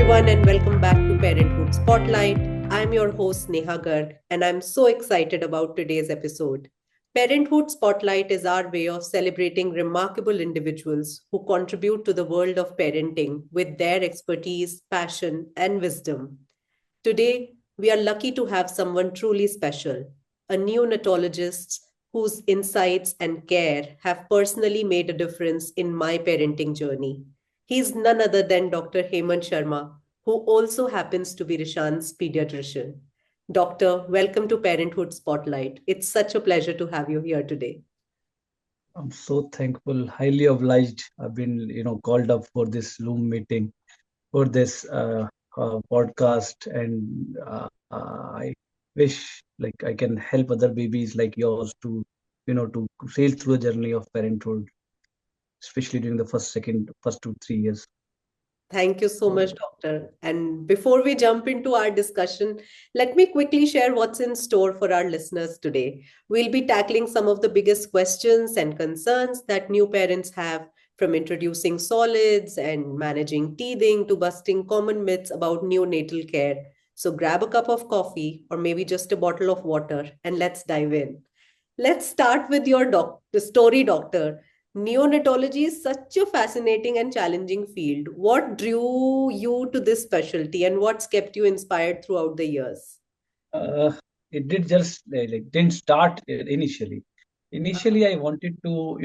everyone, and welcome back to Parenthood Spotlight. I'm your host, Neha Garg, and I'm so excited about today's episode. Parenthood Spotlight is our way of celebrating remarkable individuals who contribute to the world of parenting with their expertise, passion, and wisdom. Today, we are lucky to have someone truly special, a neonatologist whose insights and care have personally made a difference in my parenting journey. He's none other than Dr. Hemant Sharma, who also happens to be Rishan's pediatrician. Doctor, welcome to Parenthood Spotlight. It's such a pleasure to have you here today. I'm so thankful, highly obliged. I've been, called up for this Zoom meeting, for this podcast, and I wish like I can help other babies like yours to, to sail through a journey of parenthood, especially during the first 2, 3 years. Thank you so So, much, Doctor. And before we jump into our discussion, let me quickly share what's in store for our listeners today. We'll be tackling some of the biggest questions and concerns that new parents have, from introducing solids and managing teething to busting common myths about neonatal care. So grab a cup of coffee or maybe just a bottle of water and let's dive in. Let's start with your story, Doctor. Neonatology is such a fascinating and challenging field. What drew you to this specialty and what's kept you inspired throughout the years? uh, it did just like didn't start initially. Initially, I wanted to,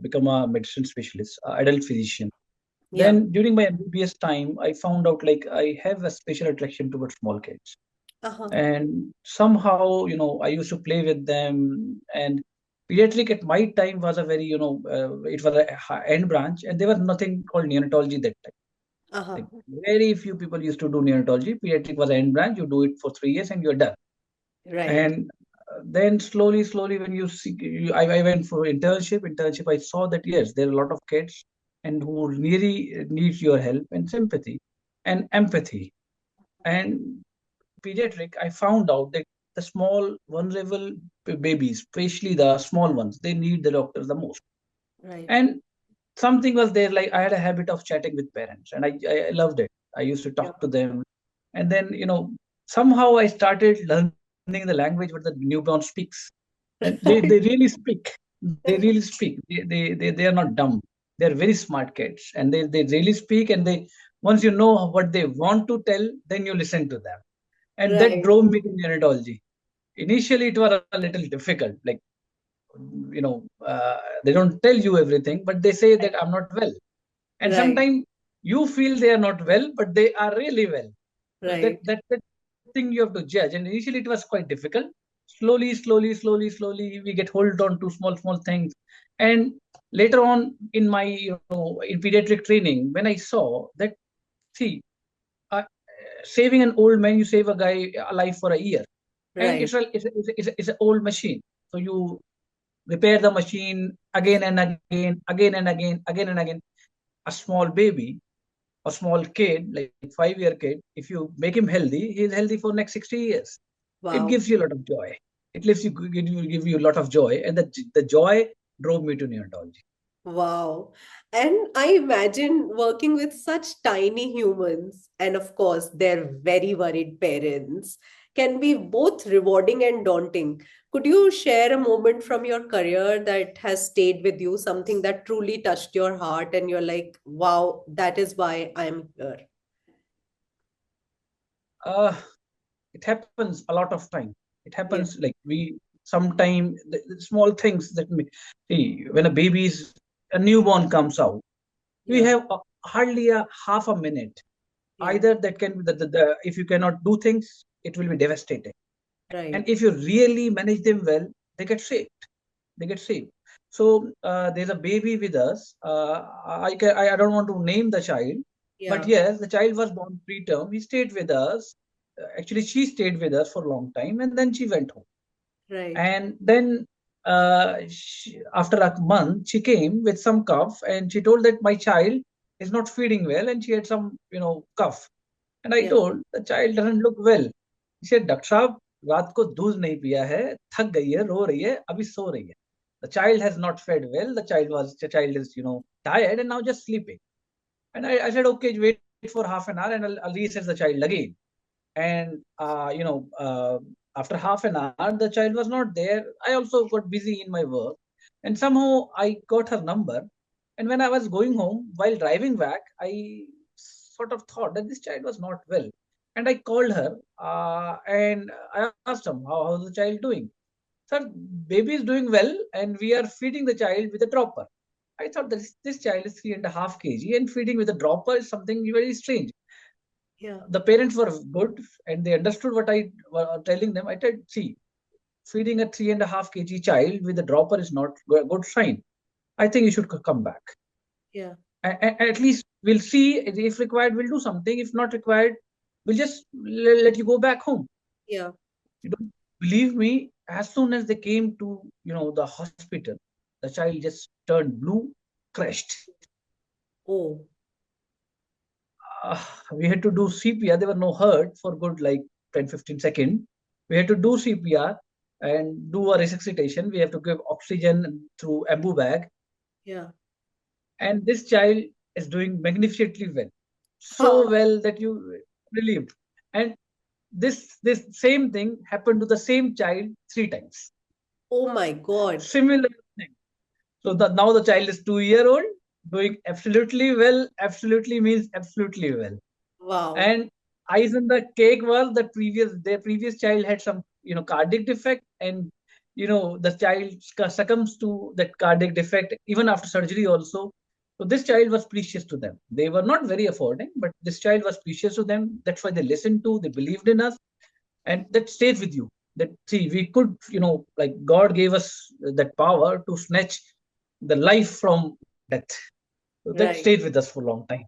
become a medicine specialist, adult physician. Then Yeah. during my MBBS time, I found out like I have a special attraction towards small kids. Uh-huh. And somehow, I used to play with them. And pediatric at my time was a very, it was a end branch, and there was nothing called neonatology that time. Uh-huh. Like very few people used to do neonatology. Pediatric was an end branch. You do it for 3 years and you're done. Right. And then slowly, when you see, I went for internship. Internship, I saw that yes, there are a lot of kids and who really needs your help and sympathy and empathy. And pediatric, I found out that the small, vulnerable babies, especially the small ones, they need the doctors the most. Right. And something was there, like I had a habit of chatting with parents, and I loved it. I used to Yeah. talk to them, and then somehow I started learning the language what the newborn speaks, and they really speak. They really speak. They are not dumb. They're very smart kids, and they really speak. And they once you know what they want to tell, then you listen to them, and that Right. drove me to neonatology. Initially, it was a little difficult. Like they don't tell you everything, but they say that I'm not well, and Right. sometimes you feel they are not well, but they are really well. So that Right. that that thing you have to judge. And initially it was quite difficult. Slowly, we get hold on to small things. And later on in my in pediatric training, when I saw that, see, uh, saving an old man, you save a guy alive for a year, and Right. it's an old machine. So you repair the machine again and again. A small baby, a small kid, like 5-year kid, if you make him healthy, he is healthy for next 60 years. It gives Wow. you a lot of joy. It gives you give you a lot of joy, and the joy drove me to neonatology. Wow. And I imagine working with such tiny humans, and of course, their very worried parents, can be both rewarding and daunting. Could you share a moment from your career that has stayed with you, something that truly touched your heart, and you're like, wow, that is why I'm here? Uh, it happens a lot of time. It Yeah. happens like we sometime the small things that see when a baby's a newborn comes out, we Yeah. have hardly a half a minute. Yeah. Either that can be if you cannot do things, it will be devastating. And Right. if you really manage them well, they get saved. They get saved. So there's a baby with us. I don't want to name the child, but Yeah. yes, the child was born preterm. He stayed with us. Actually, she stayed with us for a long time, and then she went home. Right. And then after a month, she came with some cough, and she told that my child is not feeding well, and she had some cough. And I Yeah. told the child doesn't look well. He said, doctor साहब रात को दूध नहीं पिया है, थक गई है, रो रही है, अभी सो रही है. The child has not fed well. The child is tired and now just sleeping. And I said, okay, wait a minute. for half an hour and I'll reassess the child again. And after half an hour, the child was not there. I also got busy in my work, and somehow I got her number. And when I was going home, while driving back, I sort of thought that this child was not well. And I called her and I asked him, how's the child doing? Sir, baby is doing well, and we are feeding the child with a dropper. I thought that this child is 3.5 kg, and feeding with a dropper is something very strange. Yeah. The parents were good and they understood what I was telling them. I said, see, feeding a 3.5 kg child with a dropper is not a good sign. I think you should come back. Yeah. At least we'll see. If required, we'll do something. If not required, we'll just let you go back home. Yeah. You don't believe me? As soon as they came to the hospital, the child just turned blue, crashed. Oh. We had to do CPR. There were no hurt for good like 10-15 seconds. We had to do CPR and do a resuscitation. We have to give oxygen through ambu bag. Yeah. And this child is doing magnificently well. So well that you relieved. And this same thing happened to the same child 3 times. Oh my God. Similar thing. So now the child is 2 year old, doing absolutely well. Absolutely means absolutely well. Wow. And eyes on the cake was that their previous child had some cardiac defect, and the child succumbs to that cardiac defect even after surgery also. So this child was precious to them. They were not very affording, but this child was precious to them. That's why they listened to, they believed in us, and that stays with you. That see, we could, like God gave us that power to snatch the life from death. So that Right. stayed with us for a long time.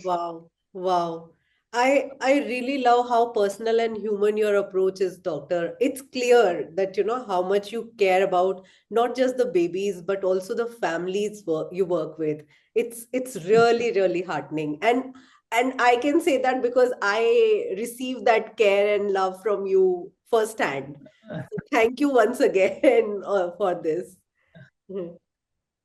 Wow. Wow. I really love how personal and human your approach is, doctor. It's clear that you know how much you care about not just the babies but also the families you work with. It's really really heartening. And I can say that because I received that care and love from you firsthand. So thank you once again for this. Mhm.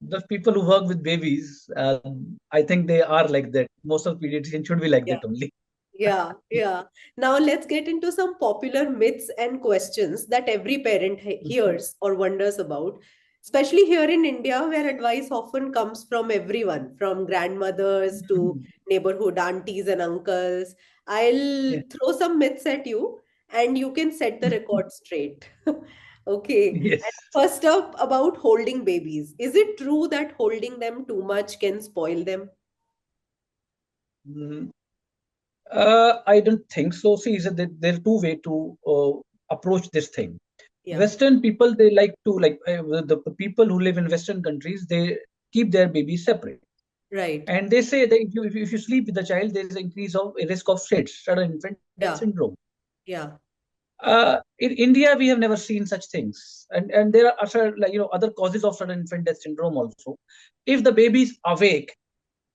The people who work with babies, I think they are like that. Most of pediatricians should be like Yeah. that only. Yeah, yeah. Now let's get into some popular myths and questions that every parent hears or wonders about, especially here in India, where advice often comes from everyone, from grandmothers to neighborhood aunties and uncles. I'll Yeah. throw some myths at you and you can set the record straight. Okay. Yes. And first up, about holding babies. Is it true that holding them too much can spoil them? Mm, I don't think so. See, there are two way to approach this thing. Yeah, Western people, they like to the people who live in Western countries, they keep their babies separate, right. and they say that if you sleep with the child, there is an increase of a risk of SIDS, sudden infant death Yeah, syndrome. yeah. In India, we have never seen such things, and there are other causes of sudden infant death syndrome also. If the baby is awake,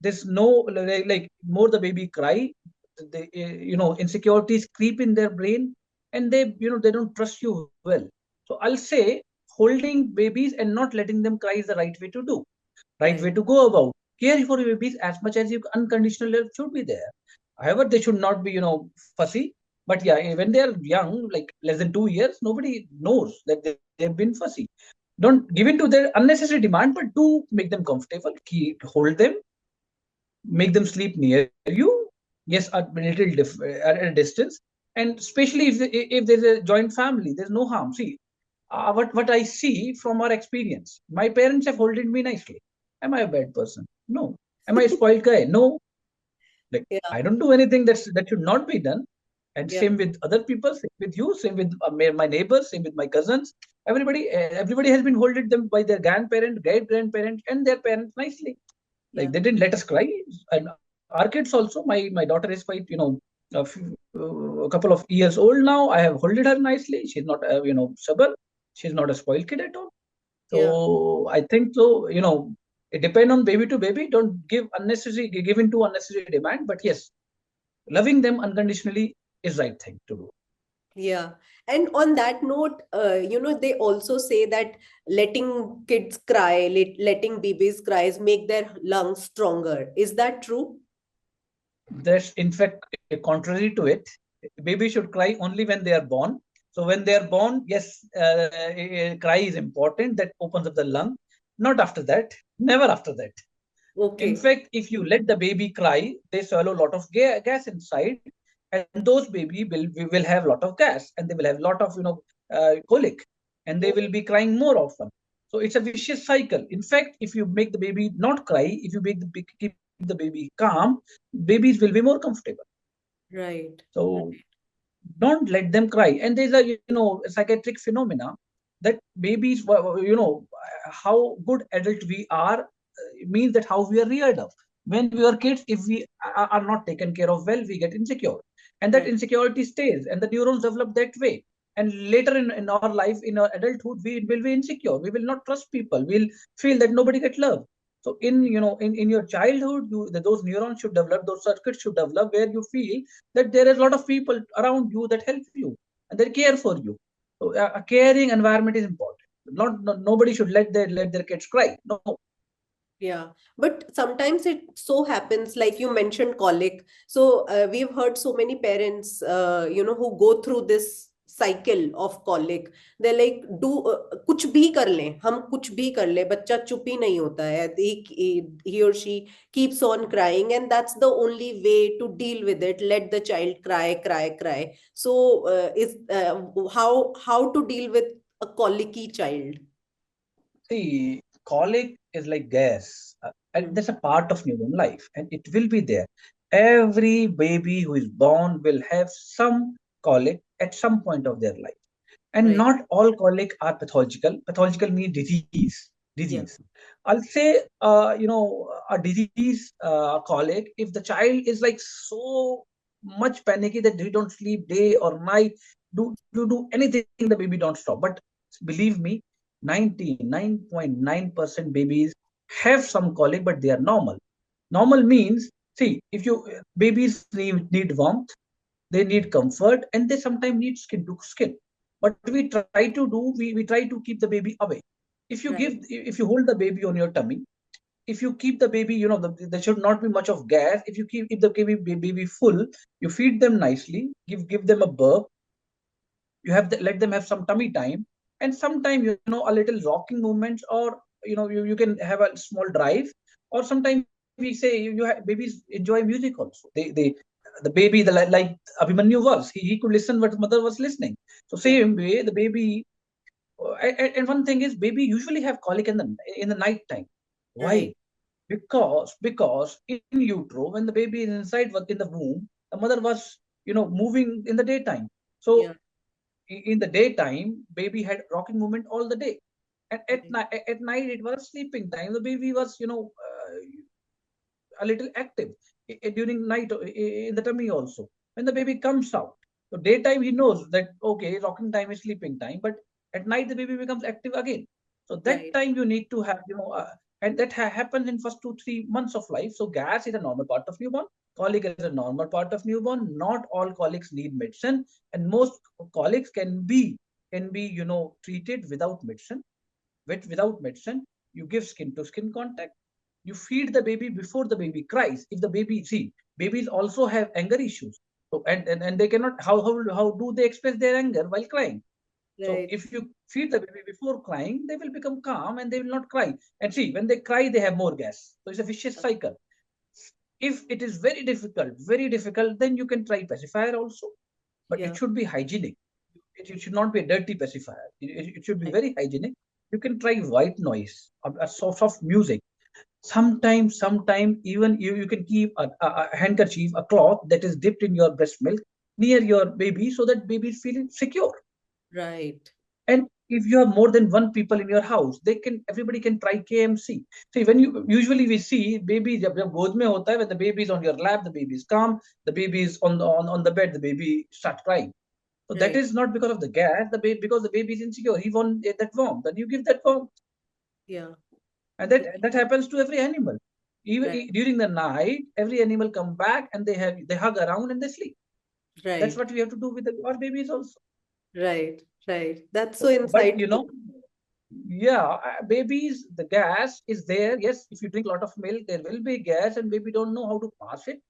there's no more the baby cry, they insecurities creep in their brain, and they don't trust you well. So I'll say holding babies and not letting them cry is the right way to do, right Right. way to go about. Care for your babies as much as you unconditional love should be there. However, they should not be, fussy. But yeah, when they are young, like less than 2 years, nobody knows that they've been fussy. Don't give in to their unnecessary demand, but do make them comfortable. Hold them, make them sleep near you. Yes, at a at a distance, and especially if there's a joint family, there's no harm. See, what I see from our experience, my parents have holded me nicely. Am I a bad person? No. Am I a spoiled guy? No. Like Yeah, I don't do anything that should not be done. And yeah, same with other people, same with you, same with my neighbors, same with my cousins. Everybody has been holded them by their grandparent, great grandparent, and their parents nicely. Like yeah, they didn't let us cry. And our kids also. My daughter is quite a couple of years old now. I have holded her nicely. She's not stubborn. She's not a spoiled kid at all. yeah. So I think so. It depends on baby to baby. Don't give into unnecessary demand. But yes, loving them unconditionally is right thing to do. Yeah. And on that note, they also say that letting kids cry, letting babies cry, make their lungs stronger. Is that true? There's in fact a contrary to it. Baby should cry only when they are born. So when they are born, yes, a cry is important. That opens up the lung. Not after that. Never after that. In Okay. fact, if you let the baby cry, they swallow a lot of gas inside, and those baby will have a lot of gas, and they will have a lot of colic, and they Oh, will be crying more often. So it's a vicious cycle. In fact, if you make the baby not cry, if you keep the baby calm, babies will be more comfortable. right. So don't let them cry. And there's a psychiatric phenomena that babies, how good adult we are means that how we are reared up. When we are kids, if we are not taken care of well, we get insecure, and that Right. insecurity stays, and the neurons develop that way. And later in our life, in our adulthood, we will be insecure. We will not trust people. We'll feel that nobody get love. So in your childhood, those neurons should develop, those circuits should develop, where you feel that there is a lot of people around you that help you and they care for you. So a caring environment is important. Nobody should let their kids cry. No. Yeah, but sometimes it so happens, like you mentioned, colic. So we've heard so many parents, who go through this cycle of colic. They're like, do कुछ भी कर लें, हम कुछ भी कर लें, बच्चा चुप ही नहीं होता है. He or she keeps on crying, and that's the only way to deal with it. Let the child cry, cry, cry. So is how to deal with a colicky child? See, colic is like gas, and Hmm. that's a part of newborn life, and it will be there. Every baby who is born will have some colic at some point of their life, and Right. not all colic are pathological. Pathological means disease. Yeah. Disease. I'll say, a disease, colic. If the child is like so much panicky that they don't sleep day or night, do anything, the baby don't stop. But believe me, 99.9% babies have some colic, but they are normal. Normal means, see, if you babies need warmth, they need comfort, and they sometimes need skin to skin. What we try to do, we try to keep the baby away. Right. If you hold the baby on your tummy, if you keep the baby, there should not be much of gas. If the baby full, you feed them nicely, give them a burp, let them have some tummy time, and sometime a little rocking movements, or you can have a small drive, or sometimes we say babies enjoy music also. They the baby, like Abhimanyu was, he could listen what mother was listening. So Yeah. same way the baby, and one thing is baby usually have colic in the night time. Why? Right. Because in utero, when the baby is inside in the womb, the mother was moving in the daytime. So Yeah. in the daytime, baby had rocking movement all the day, and Right. at night it was sleeping time. The baby was a little active during night, in the tummy also. When the baby comes out, so daytime he knows that okay, rocking time is sleeping time, but at night the baby becomes active again. So that Right. time you need to have and that happens in first 2 3 months of life. So gas is a normal part of newborn. Colic is a normal part of newborn. Not all colics need medicine, and most colics can be treated without medicine. Without medicine, you give skin to skin contact, you feed the baby before the baby cries. If the baby, see, babies also have anger issues. So and they cannot, how do they express their anger while crying? So Right. if you feed the baby before crying, they will become calm and they will not cry. And see, when they cry, they have more gas. So it's a vicious cycle. If it is very difficult, then you can try pacifier also, but it Yeah. should be hygienic. It should not be a dirty pacifier. It should be Right. very hygienic. You can try white noise, a soft music. Sometime even you can keep a handkerchief, a cloth that is dipped in your breast milk near your baby, so that baby is feeling secure. Right. And if you have more than one people in your house, everybody can try KMC. See, when you usually we see baby जब गोद में होता है, when the baby is on your lap, the baby is calm, the baby is on the bed, the baby start crying. So that Right. is not because of the gas, because the baby is insecure. He wants that warmth. Then you give that warmth, Yeah. and that happens to every animal. Even Right. during the night, every animal come back and they hug around and they sleep. That's Right. what we have to do with our babies also. Right. Right. That's so But insightful. yeah, babies, the gas is there. Yes, if you drink a lot of milk, there will be gas, and baby don't know how to pass it.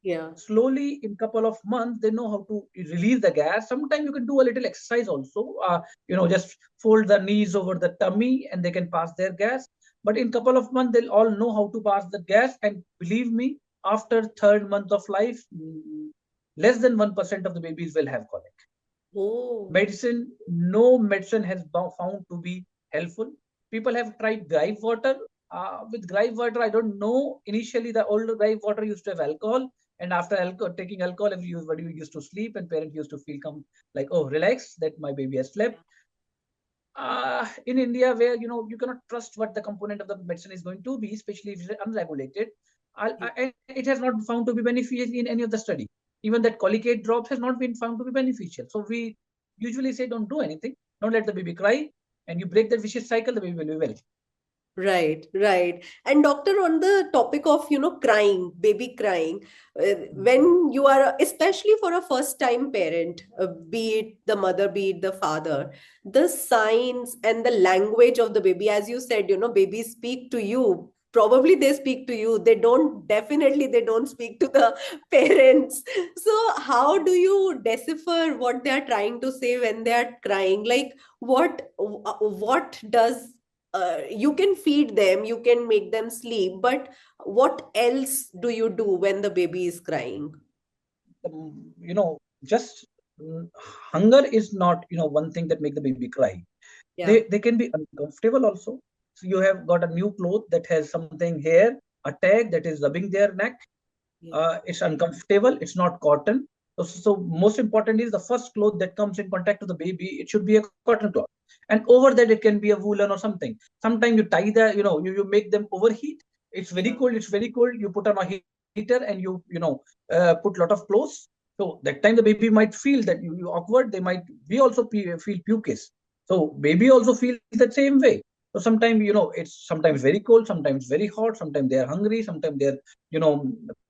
Yeah. Slowly, in couple of months, they know how to release the gas. Sometimes you can do a little exercise also. Just fold the knees over the tummy and they can pass their gas. But in couple of months, they'll all know how to pass the gas. And believe me, after third month of life, less than 1% of the babies will have colic. Oh. Medicine, no medicine has found to be helpful. People have tried gripe water. With gripe water, I don't know. Initially, the older gripe water used to have alcohol, and after taking alcohol, everybody used to sleep, and parents used to feel like, oh, relax, that my baby has slept. In India, where you cannot trust what the component of the medicine is going to be, especially if it's unregulated, and it has not found to be beneficial in any of the study. Even that Colicate drops has not been found to be beneficial. So we usually say, don't do anything, don't let the baby cry, and you break that vicious cycle, the baby will be well. Right, right. And doctor, on the topic of, crying, baby crying, when you are, especially for a first time parent, be it the mother, be it the father, the signs and the language of the baby, as you said, babies speak to you. Probably they speak to you. Definitely they don't speak to the parents. So how do you decipher what they are trying to say when they are crying? Like what does you can feed them, you can make them sleep, but what else do you do when the baby is crying? Just hunger is not one thing that make the baby cry. Yeah. They can be uncomfortable also. So you have got a new cloth that has something here, a tag that is rubbing their neck. Yeah. It's uncomfortable. It's not cotton. So most important is the first cloth that comes in contact with the baby. It should be a cotton cloth, and over that it can be a woolen or something. Sometimes you tie you make them overheat. It's very Yeah. cold. It's very cold. You put on a heater and you put lot of clothes. So that time the baby might feel that you awkward. We also feel pukes. So baby also feels that same way. So sometimes it's sometimes very cold, sometimes very hot, sometimes they are hungry, sometimes they're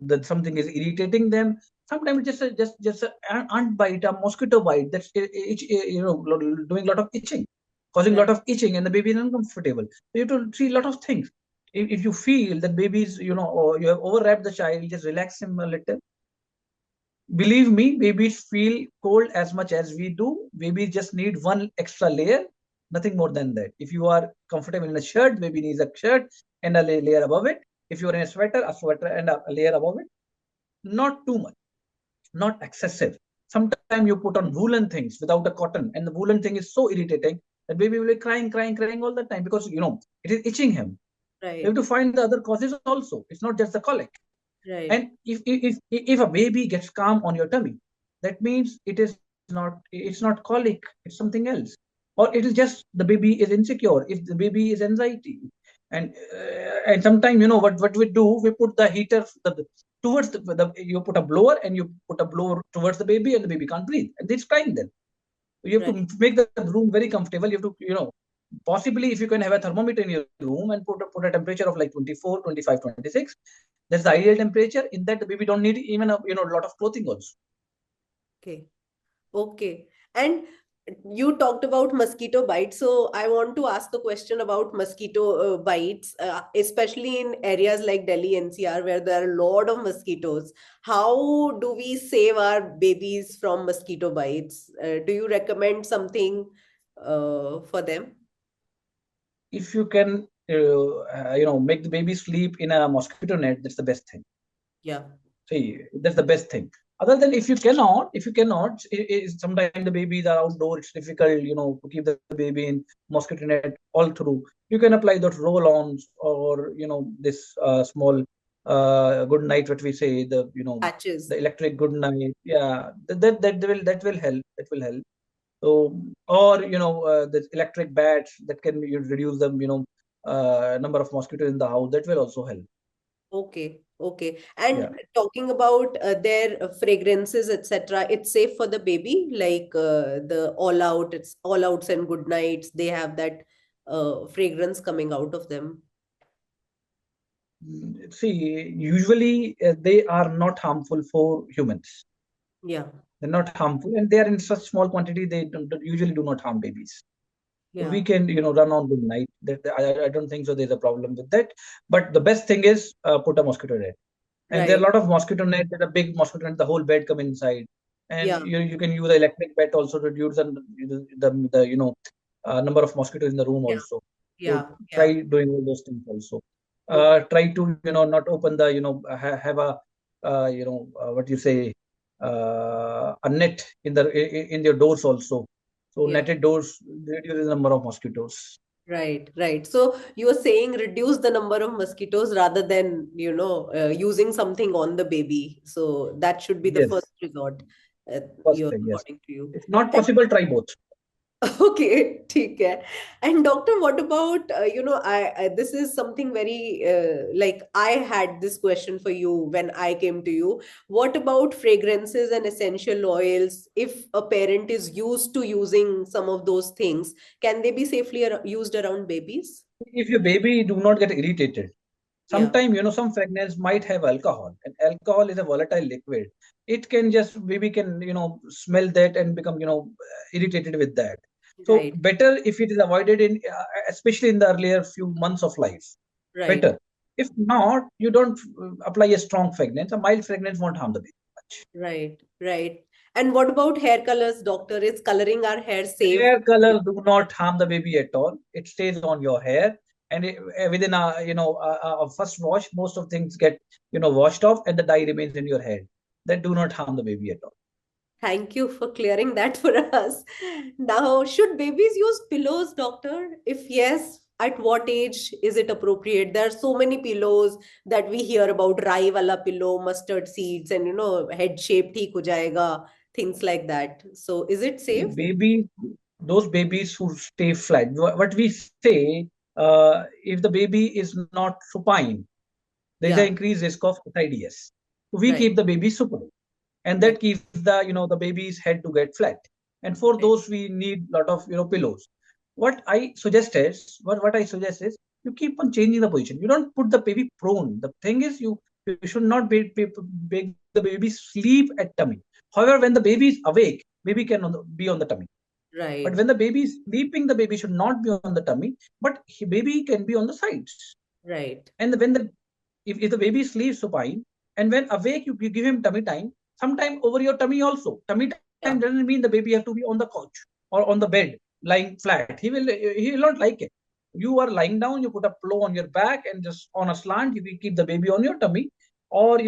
that something is irritating them. Sometimes it's just a ant bite, a mosquito bite that's doing a lot of itching, causing a Right. lot of itching, and the baby is uncomfortable. So you have to see a lot of things. If you feel that baby's or you have overwrapped the child, just relax him a little. Believe me, babies feel cold as much as we do. Babies just need one extra layer, nothing more than that. If you are comfortable in a shirt, baby needs a shirt and a layer above it. If you are in a sweater and a layer above it. Not too much, not excessive. Sometimes you put on woolen things without a cotton, and the woolen thing is so irritating that baby will be crying, crying, crying all the time because it is itching him. You have Right. to find the other causes also. It's not just the colic. Right. And if a baby gets calm on your tummy, that means it's not colic, it's something else. Or it is just the baby is insecure, if the baby is anxiety. And sometimes what we do, we put the heater towards you put a blower and you put a blower towards the baby, and the baby can't breathe and it's crying then. You have Right. to make the room very comfortable. You have to possibly, if you can have a thermometer in your room and put a temperature of like 24, 25, 26. That's the ideal temperature. In that, the baby don't need even a lot of clothing also. Okay. Okay. And you talked about mosquito bites. So I want to ask a question about mosquito bites, especially in areas like Delhi NCR where there are a lot of mosquitoes. How do we save our babies from mosquito bites? Do you recommend something for them? If you can make the baby sleep in a mosquito net, that's the best thing. Yeah. See, that's the best thing. Other than, if you cannot, sometimes the babies are outdoor. It's difficult, to keep the baby in mosquito net all through. You can apply those roll-ons, or this small good night, what we say, Patches. the electric good night. Yeah, that will help. That will help. So, or the electric bats that can reduce the number of mosquitoes in the house. That will also help. Okay, okay. And Yeah. talking about their fragrances, etc., it's safe for the baby, like the all out, it's all outs and good nights. They have that fragrance coming out of them. See, usually they are not harmful for humans. Yeah, They're not harmful, and they are in such small quantity. They usually do not harm babies. We yeah. can, run on good night. I don't think so. There's a problem with that. But the best thing is put a mosquito net. And there are a Right. lot of mosquito net. There's a big mosquito net. The whole bed come inside, and Yeah. you can use the electric bat also to reduce the number of mosquitoes in the room Yeah. also. So Yeah. Yeah. try doing all those things also. Okay. Try to not open the have a what you say a net in your doors also. So Yeah. netted doors reduces the number of mosquitoes. Right, right. So you were saying reduce the number of mosquitoes rather than, using something on the baby. So that should be the Yes, first resort, first thing. Yes, according to you. if not And possible, try both. okay, ठीक है. And doctor, what about, I this is something very, like I had this question for you when I came to you. What about fragrances and essential oils? If a parent is used to using some of those things, can they be safely used around babies? If your baby do not get irritated, Yeah, sometimes some fragrance might have alcohol, and alcohol is a volatile liquid. It can just baby can smell that and become irritated with that. So right, better if it is avoided in especially in the earlier few months of life. right, Better. If not, you don't apply a strong fragrance. A mild fragrance won't harm the baby much. right, right. And what about hair colors, doctor? Is coloring our hair safe? Hair color do not harm the baby at all. It stays on your hair, and within a first wash, most of things get washed off, and the dye remains in your head. That do not harm the baby at all. Thank you for clearing that for us. Now, should babies use pillows, doctor? If yes, at what age is it appropriate? There are so many pillows that we hear about, rai wala pillow, mustard seeds, and head shape theek ho jayega, things like that. So, is it See, safe? those babies who stay flat. What we say, if the baby is not supine, there is an Yeah, increased risk of SIDS. We right, keep the baby supine, and that right, keeps the baby's head to get flat. And for right, those, we need lot of pillows. What I suggest is you keep on changing the position. You don't put the baby prone. The thing is, you should not make the baby sleep at tummy. However, when the baby is awake, baby can be on the tummy. But right, when the baby is sleeping, the baby should not be on the tummy, but baby can be on the sides. right, And when the if the baby sleeps supine, and when awake, you give him tummy time, sometime over your tummy also. Tummy time yeah, doesn't mean the baby have to be on the couch or on the bed lying flat. He will not like it. You are lying down, you put a pillow on your back and just on a slant, you will keep the baby on your tummy, or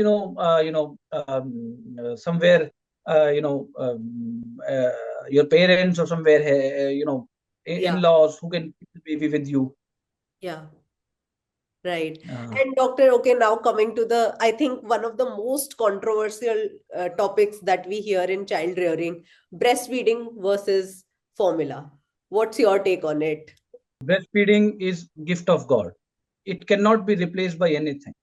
somewhere your parents or somewhere yeah, in-laws who can keep the baby with you. yeah. Right. Uh, And doctor, okay, now coming to I think one of the most controversial topics that we hear in child rearing, breastfeeding versus formula. What's your take on it? Breastfeeding is gift of God. It cannot be replaced by anything.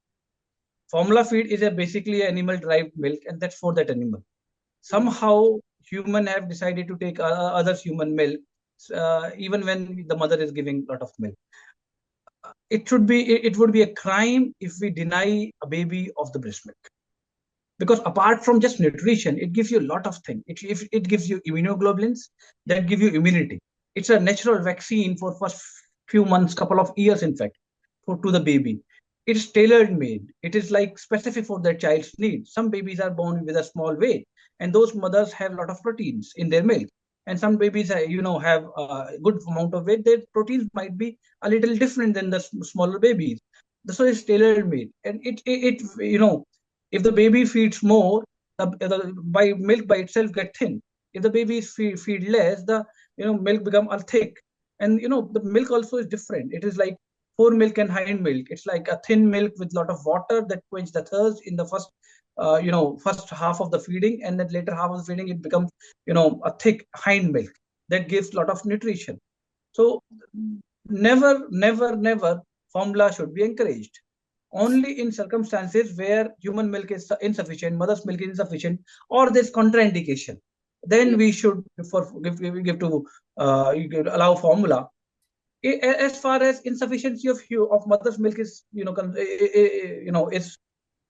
Formula feed is a basically animal derived milk, and that's for that animal. Hmm. Somehow human have decided to take others human milk, even when the mother is giving a lot of milk. It would be a crime if we deny a baby of the breast milk, because apart from just nutrition, it gives you a lot of things. It gives you immunoglobulins that give you immunity. It's a natural vaccine for first few months, couple of years, in fact, to the baby. It's tailor made. It is like specific for their child's needs. Some babies are born with a small weight, and those mothers have a lot of proteins in their milk. And some babies have a good amount of weight. Their proteins might be a little different than the smaller babies. So it's tailor made, and it if the baby feeds more, by milk by itself get thin. If the baby feed less, the milk become all thick. And the milk also is different. It is like fore milk and hind milk. It's like a thin milk with lot of water that quench the thirst in the first half of the feeding, and then later half of the feeding it becomes a thick hind milk that gives lot of nutrition. So never, never, never formula should be encouraged. Only in circumstances where human milk is insufficient, mother's milk is insufficient, or there's contraindication, then Yeah. we should give to you could allow formula. As far as insufficiency of mother's milk is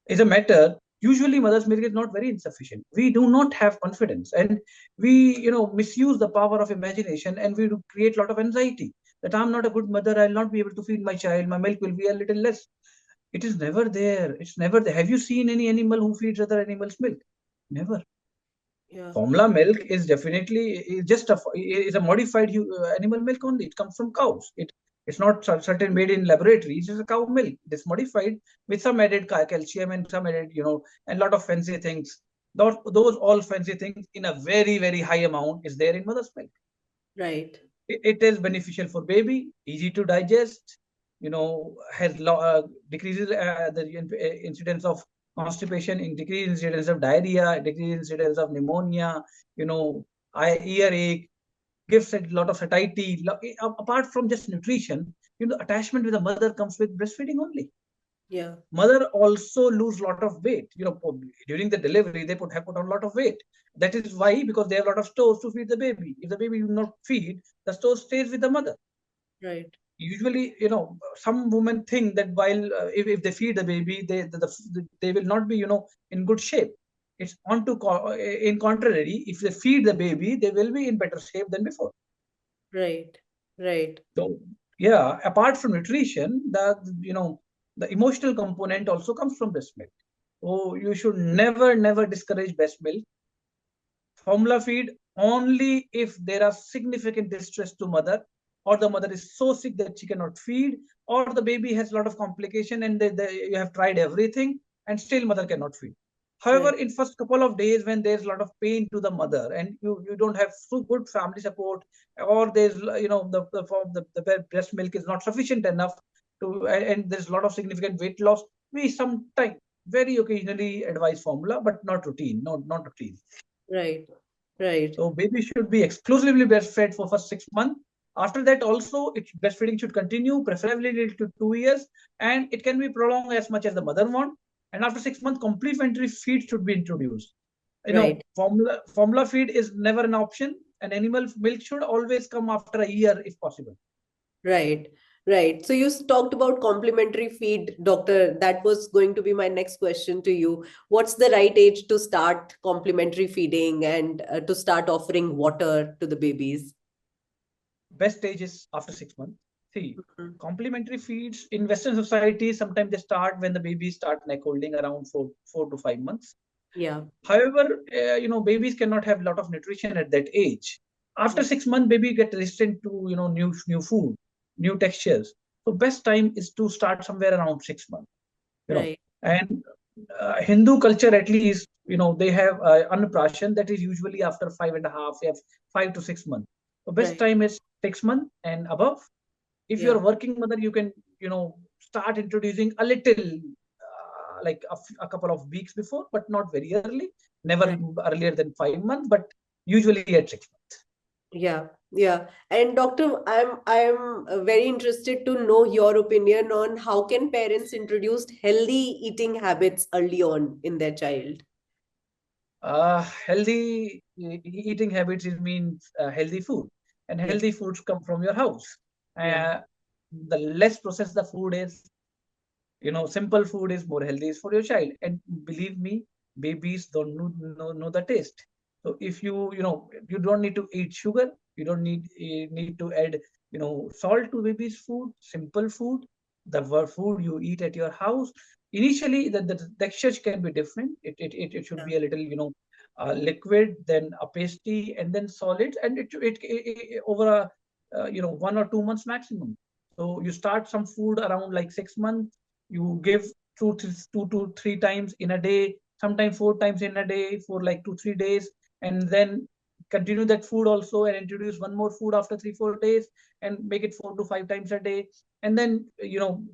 is a matter. Usually, mother's milk is not very insufficient. We do not have confidence, and we misuse the power of imagination, and we do create a lot of anxiety that I'm not a good mother. I'll not be able to feed my child. My milk will be a little less. It is never there. It's never there. Have you seen any animal who feeds other animals milk? Never. Yeah. Formula milk is definitely is a modified animal milk only. It comes from cows. It's not certain made in laboratory. It's just a cow milk. It's modified with some added calcium and some added, and a lot of fancy things. Those all fancy things in a very, very high amount is there in mother's milk. Right. It is beneficial for baby, easy to digest, has decreases the incidence of constipation, in decreased incidence of diarrhea, decreased incidence of pneumonia, earache, gives a lot of satiety. Apart from just nutrition, attachment with the mother comes with breastfeeding only. Yeah. Mother also lose a lot of weight. During the delivery, they have put on a lot of weight. That is why, because they have a lot of stores to feed the baby. If the baby will not feed, the store stays with the mother. Right. Usually, some women think that while if they feed the baby, they will not be, in good shape. It's in contrary, if they feed the baby, they will be in better shape than before. Right. Right. So yeah, apart from nutrition, the emotional component also comes from breast milk. So you should never discourage breast milk. Formula feed only if there are significant distress to mother, or the mother is so sick that she cannot feed, or the baby has a lot of complication and you have tried everything and still mother cannot feed. Right. However, in first couple of days when there's a lot of pain to the mother and you don't have so good family support, or there's the breast milk is not sufficient enough and there's a lot of significant weight loss, we sometimes very occasionally advise formula, but not routine, not routine. Right. Right. So baby should be exclusively breastfed for first 6 months. After that, also, breastfeeding should continue, preferably to 2 years, and it can be prolonged as much as the mother wants. And after 6 months, complementary feed should be introduced. Right. Formula feed is never an option, and animal milk should always come after a year if possible. Right. Right. So you talked about complementary feed, doctor. That was going to be my next question to you. What's the right age to start complementary feeding and to start offering water to the babies? Best age is after 6 months. See, Mhm. complementary feeds in Western society, sometimes they start when the babies start neck holding around 4 to 5 months. Yeah. However, babies cannot have a lot of nutrition at that age. After 6 months, baby get resistant to new food, new textures. So best time is to start somewhere around 6 months. Right. And Hindu culture at least, they have Annaprashan that is usually after 5.5, 5 to 6 months. So best Right. time is 6 months and above. If you're Yeah. a working mother, you can start introducing a little like a couple of weeks before, but not very early, never Right. earlier than 5 months, but usually at 6 months. Yeah, yeah. And doctor, I'm very interested to know your opinion on how can parents introduce healthy eating habits early on in their child? Healthy eating habits is means healthy food, and Yeah, healthy foods come from your house. yeah, uh, the less processed the food is, simple food is more healthy for your child. And believe me, babies don't know the taste. So if you don't need to eat sugar, you don't need to add salt to baby's food. Simple food, the food you eat at your house. Initially the texture can be different. It should yeah, be a little liquid, then a pasty, and then solid, and it over a 1 or 2 months maximum. So you start some food around like 6 months. You give 2 to 3 times in a day, sometimes 4 times in a day for like 2 3 days, and then continue that food also and introduce one more food after 3 4 days and make it 4 to 5 times a day. And then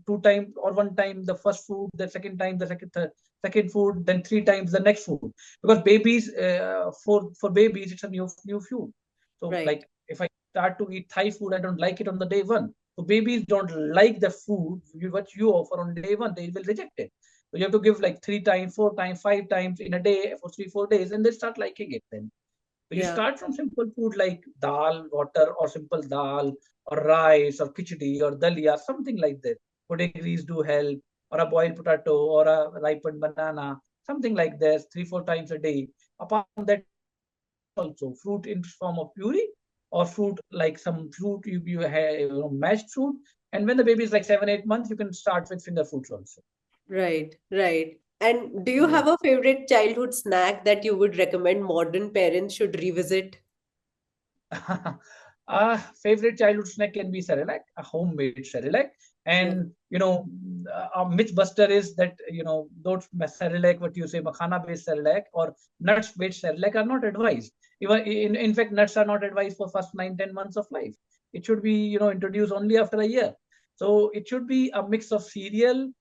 2 times or 1 time the first food, the second time the second food, then 3 times the next food. Because babies, for babies, it's a new food. So right. like if I start to eat Thai food, I don't like it on the day one. So babies don't like the food what you offer on day one. They will reject it. So you have to give like 3 times, 4 times, 5 times in a day for 3 4 days, and they start liking it then. So you Yeah, start from simple food like dal, water, or simple dal, or rice, or khichdi, or dalia, something like that. Potagries do help, or a boiled potato, or a ripened banana, something like this, 3 4 times a day. Apart from that, also fruit in form of puree, or fruit like some fruit you have mashed fruit. And when the baby is like 7 8 months, you can start with finger foods also. Right, right. And do you Yeah. have a favorite childhood snack that you would recommend modern parents should revisit? Favorite childhood snack can be Cerelac, a homemade Cerelac. Right, And, a myth buster is that, those Cerelac, what you say, makhana based Cerelac or nuts based Cerelac are not advised. Even in fact, nuts are not advised for first 9, 10 months of life. It should be, introduced only after a year. So it should be a mix of cereal,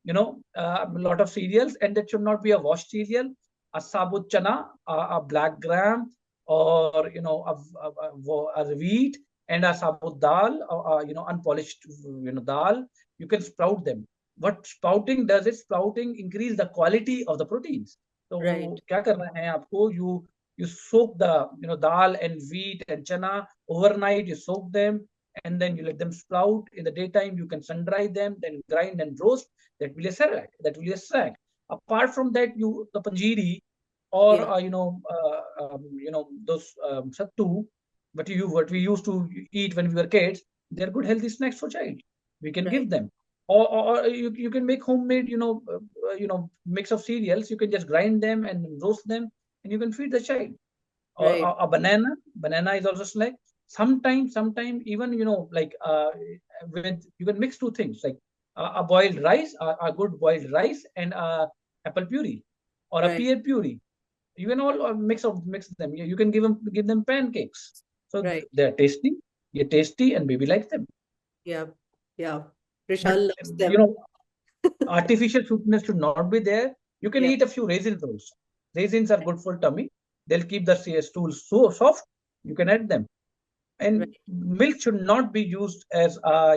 a lot of cereals, and that should not be a washed cereal, a sabut chana, a black gram, or a wheat and a sabut dal, unpolished dal. You can sprout them. What sprouting does is sprouting increase the quality of the proteins. So right, क्या करना है आपको? You soak the dal and wheat and chana overnight. You soak them and then you let them sprout. In the daytime you can sun dry them, then grind and roast. That will be a sarak. That will be a snack. Apart from that, the panjiri or yeah, those sattu, what we used to eat when we were kids. They're good healthy snacks for child. We can right, give them, or you can make homemade mix of cereals. You can just grind them and roast them, and you can feed the child. Or right, a banana is also snack. Sometime even like with you can mix two things like a boiled rice, a good boiled rice, and apple puree or a right, pear puree. You can all mix them. You can give them pancakes. So right. they're tasty. You're tasty, and baby likes them. Yeah, yeah. But Prishal loves you them. know, artificial sweetness should not be there. You can Yeah, eat a few raisins also. Raisins are good for tummy. They'll keep the stool so soft. You can add them. And right, milk should not be used as a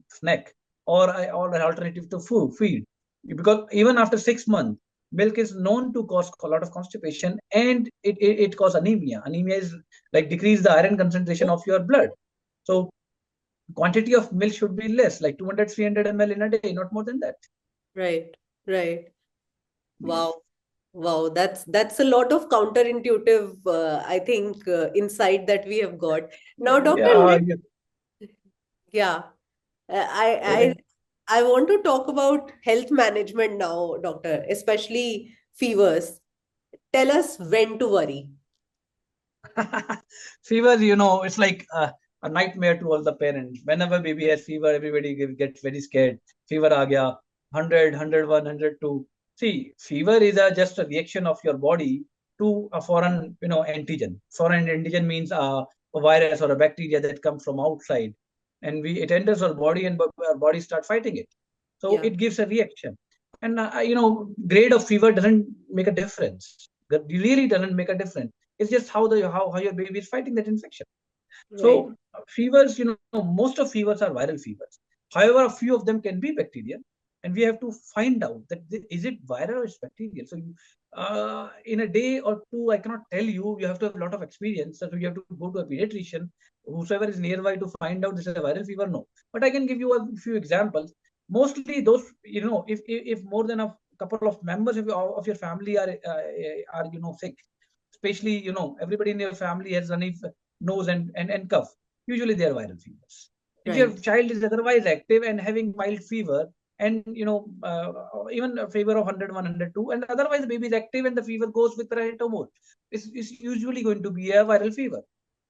snack or an alternative to food feed, because even after 6 months, milk is known to cause a lot of constipation, and it causes anemia. Anemia is like decrease the iron concentration of your blood. So quantity of milk should be less, like 200 300 ml in a day, not more than that. right, right. Yeah. Wow. Wow, that's a lot of counterintuitive, I think, insight that we have got. Now, Doctor, Yeah, yeah, I yeah. I want to talk about health management now, Doctor, especially fevers. Tell us when to worry. Fever, it's like a nightmare to all the parents. Whenever baby has fever, everybody gets very scared. Fever aa gaya, 100, 101, 102. See, fever is just a reaction of your body to a foreign, antigen. Foreign antigen means a virus or a bacteria that comes from outside, and it enters our body, and our body start fighting it. So Yeah, it gives a reaction, and grade of fever doesn't make a difference. That really doesn't make a difference. It's just how your baby is fighting that infection. right, So fevers, most of fevers are viral fevers. However, a few of them can be bacterial, and we have to find out that is it viral or is bacterial. So in a day or two, I cannot tell you. You have to have a lot of experience. So you have to go to a pediatrician, whosoever is nearby, to find out this is a viral fever. No, but I can give you a few examples. Mostly those, if more than a couple of members of your family are sick, especially everybody in your family has runny nose and cough. Usually they are viral fevers. If your right, child is otherwise active and having mild fever, and even a fever of 100 102, and otherwise the baby is active and the fever goes with paracetamol, it's usually going to be a viral fever.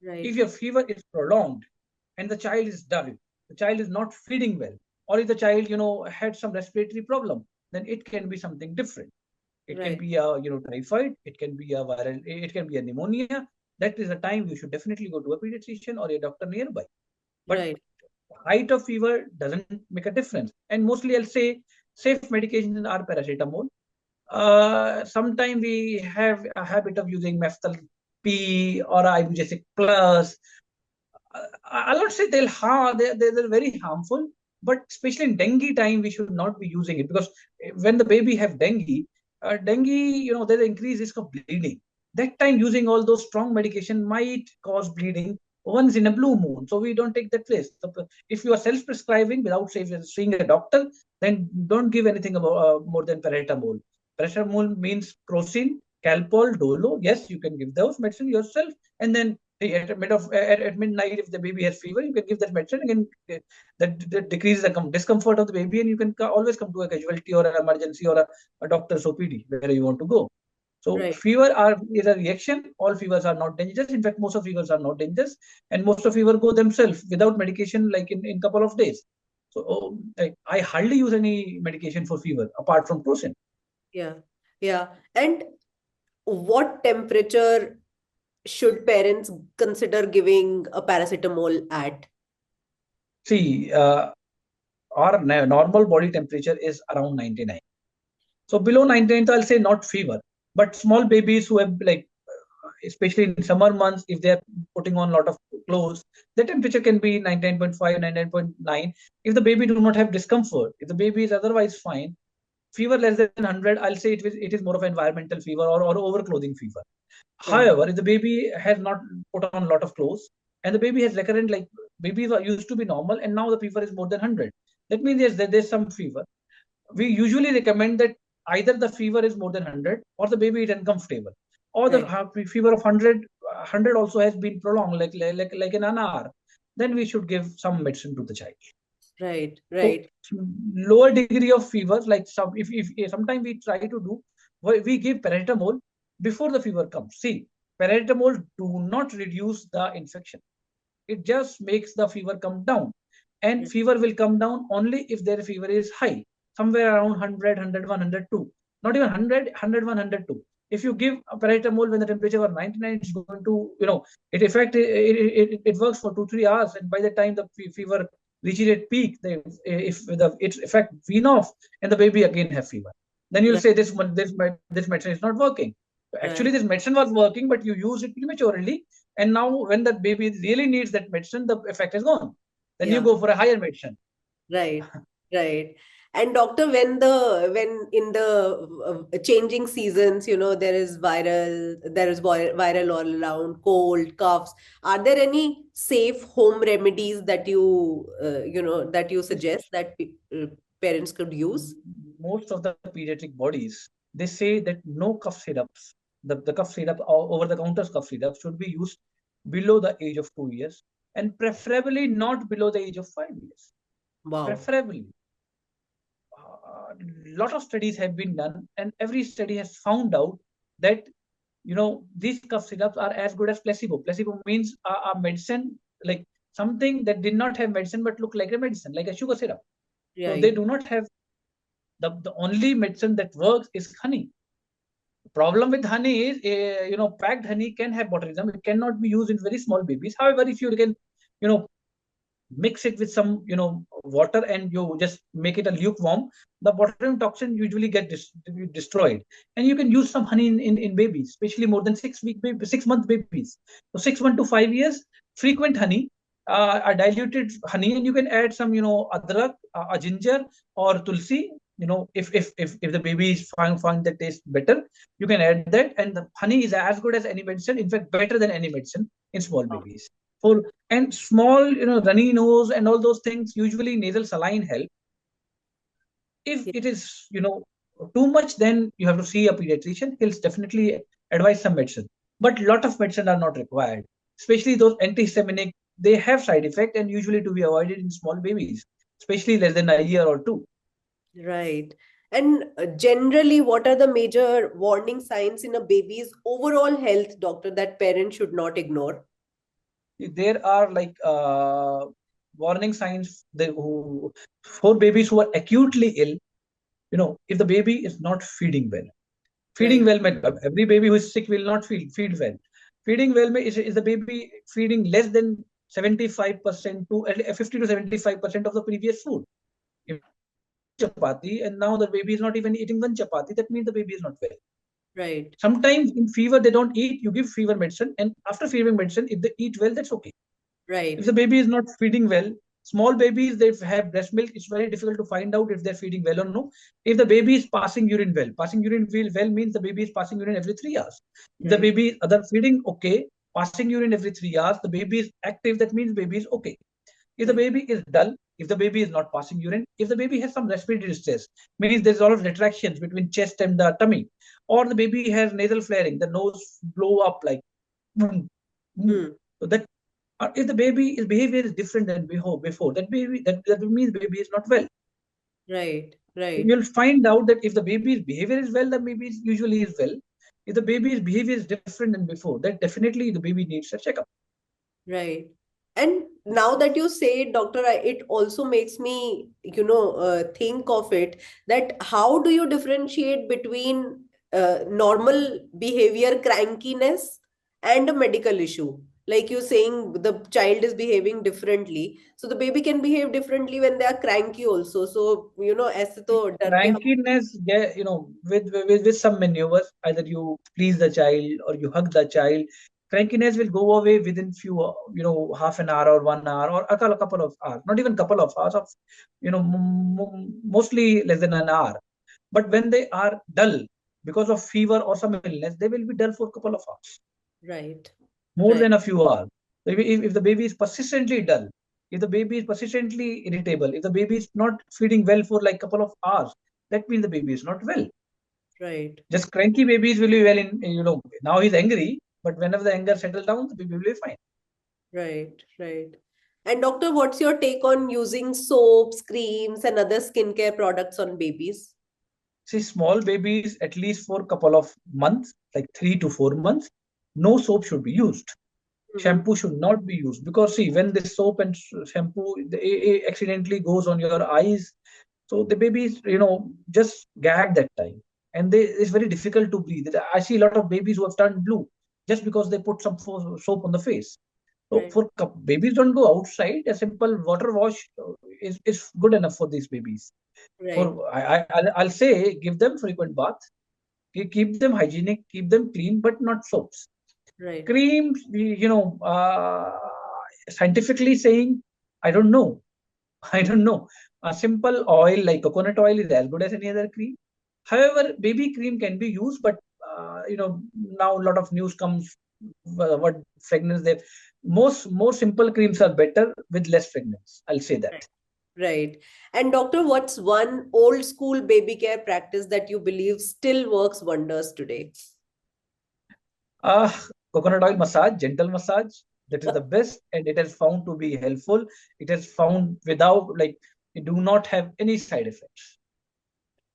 If right, your fever is prolonged and the child is dull, the child is not feeding well, or if the child had some respiratory problem, then it can be something different. It can right, be a typhoid, it can be a viral, it can be a pneumonia. That is a time you should definitely go to a pediatrician or a doctor nearby. But right, height of fever doesn't make a difference. And mostly I'll say safe medications are paracetamol. Sometimes we have a habit of using Meftal P or Ibugesic Plus. I'll not say they're very harmful, but especially in dengue time, we should not be using it, because when the baby have dengue, there's an increased risk of bleeding. That time using all those strong medication might cause bleeding once in a blue moon. So we don't take that place. So if you are self-prescribing without seeing a doctor, then don't give anything about more than paracetamol. Paracetamol means crocin, Calpol, Dolo. Yes, you can give those medicine yourself, and then At midnight, if the baby has fever, you can give that medicine and that decreases the discomfort of the baby, and you can always come to a casualty or an emergency or a doctor's OPD where you want to go. So Right. fever is a reaction. All fevers are not dangerous. In fact, most of fevers are not dangerous, and most of fever go themselves without medication, like in couple of days. So I hardly use any medication for fever apart from Crocin. Yeah. Yeah. And what temperature should parents consider giving a paracetamol at? See, our normal body temperature is around 99. So below 99, I'll say not fever, but small babies who have like, especially in summer months, if they're putting on a lot of clothes, the temperature can be 99.5, 99.9. If the baby do not have discomfort, if the baby is otherwise fine, fever less than 100, I'll say it is more of an environmental fever or overclothing fever. Right. However, if the baby has not put on a lot of clothes and the baby has recurrent, like babies are used to be normal and now the fever is more than 100, that means yes, there's some fever. We usually recommend that either the fever is more than 100 or the baby is uncomfortable, or the Right. fever of 100 also has been prolonged, like an hour. Then we should give some medicine to the child. Right. So Right. lower degree of fevers, like some, if sometimes we try to do, we give paracetamol before the fever comes. See, paracetamol do not reduce the infection. It just makes the fever come down, and fever will come down only if their fever is high, somewhere around 100, 101, 102. Not even 100, 101, 102. If you give a paracetamol when the temperature was 99, it's going to, it works for 2 3 hours, and by the time the fever reaches its peak, if its effect wean off, and the baby again have fever, then you'll Right. say this medicine is not working. Actually, Right. this medicine was working, but you use it prematurely, and now when that baby really needs that medicine, the effect is gone. Then you Yeah. go for a higher medicine. Right. Right. And doctor, when in the changing seasons, there is viral all around, cold, coughs. Are there any safe home remedies that that you suggest that parents could use? Most of the pediatric bodies, they say that no cough syrups, the cough syrup or over the counter cough syrup should be used below the age of 2 years, and preferably not below the age of 5 years. Wow. Preferably. A lot of studies have been done, and every study has found out that these cough syrups are as good as placebo. Placebo means a medicine, like something that did not have medicine but look like a medicine, like a sugar syrup. So they Right. do not have the only medicine that works is honey. The problem with honey is, packed honey can have botulism. It cannot be used in very small babies. However, if you can, you know, mix it with some, water, and you just make it a lukewarm, the botulinum toxin usually get destroyed, and you can use some honey in babies, especially more than 6 month babies. So 6 months to 5 years, frequent honey, a diluted honey, and you can add some, adrak, a ginger, or tulsi. If the baby is find the taste better, you can add that, and the honey is as good as any medicine. In fact, better than any medicine in small babies. For and small, runny nose and all those things, usually nasal saline help. If Yeah. it is, too much, then you have to see a pediatrician. He'll definitely advise some medicine. But a lot of medicine are not required, especially those antihistaminic. They have side effect and usually to be avoided in small babies, especially less than a year or two. Right. And generally, what are the major warning signs in a baby's overall health, doctor, that parents should not ignore? There are like warning signs for babies who are acutely ill. If the baby is not feeding well. Feeding Right. well, every baby who is sick will not feed well. Feeding well is the baby feeding less than 75% to 50 to 75% of the previous food. If chapati and now the baby is not even eating one chapati, that means the baby is not well. Right. Sometimes in fever they don't eat. You give fever medicine, and after fever medicine, if they eat well, that's okay. If Right. the baby is not feeding well, small babies, they have breast milk, it's very difficult to find out if they're feeding well or no. If the baby is passing urine well means the baby is passing urine every 3 hours. If the Right. baby other feeding okay, passing urine every 3 hours, the baby is active, that means baby is okay. If the Right. baby is dull, if the baby is not passing urine, if the baby has some respiratory distress, means there's a lot of retractions between chest and the tummy, or the baby has nasal flaring, the nose blow up like, mm, mm, Hmm. So that if the baby behavior is different than before, that means baby is not well. Right, right, You'll find out that if the baby's behavior is well, the baby usually is well. If the baby's behavior is different than before, then definitely the baby needs a checkup. right. And now that you say it, doctor, it also makes me, think of it that how do you differentiate between normal behavior, crankiness, and a medical issue? Like you're saying, the child is behaving differently, so the baby can behave differently when they are cranky also. So, ऐसे तो डर के हम Crankiness, yeah, with some maneuvers, either you please the child or you hug the child, crankiness will go away within few, half an hour or 1 hour or a couple of hours, not even couple of hours of, mostly less than an hour. But when they are dull because of fever or some illness, they will be dull for a couple of hours, right, more right, than a few hours. If the baby is persistently dull, if the baby is persistently irritable, if the baby is not feeding well for like couple of hours, that means the baby is not well. right, Just cranky babies will be well now he's angry, but whenever the anger settles down, the baby will be fine. right, right. And doctor, what's your take on using soaps, creams, and other skincare products on babies? See, small babies, at least for a couple of months, like 3 to 4 months, no soap should be used. Mhm. Shampoo should not be used because see, when this soap and shampoo accidentally goes on your eyes, so the babies, just gag that time, and it's very difficult to breathe. I see a lot of babies who have turned blue just because they put some soap on the face. So Right, for babies, don't go outside. A simple water wash is good enough for these babies. right, For I'll say give them frequent baths, keep them hygienic, keep them clean, but not soaps. right. Creams, scientifically saying, I don't know. I don't know. A simple oil like coconut oil is as good as any other cream. However, baby cream can be used, but now a lot of news comes what fragrance there. Most more simple creams are better with less fragrance. I'll say that. Right. Right. And doctor, what's one old school baby care practice that you believe still works wonders today? Uh, Coconut oil massage, gentle massage, that is the best, and it has found to be helpful. It has found without like it do not have any side effects.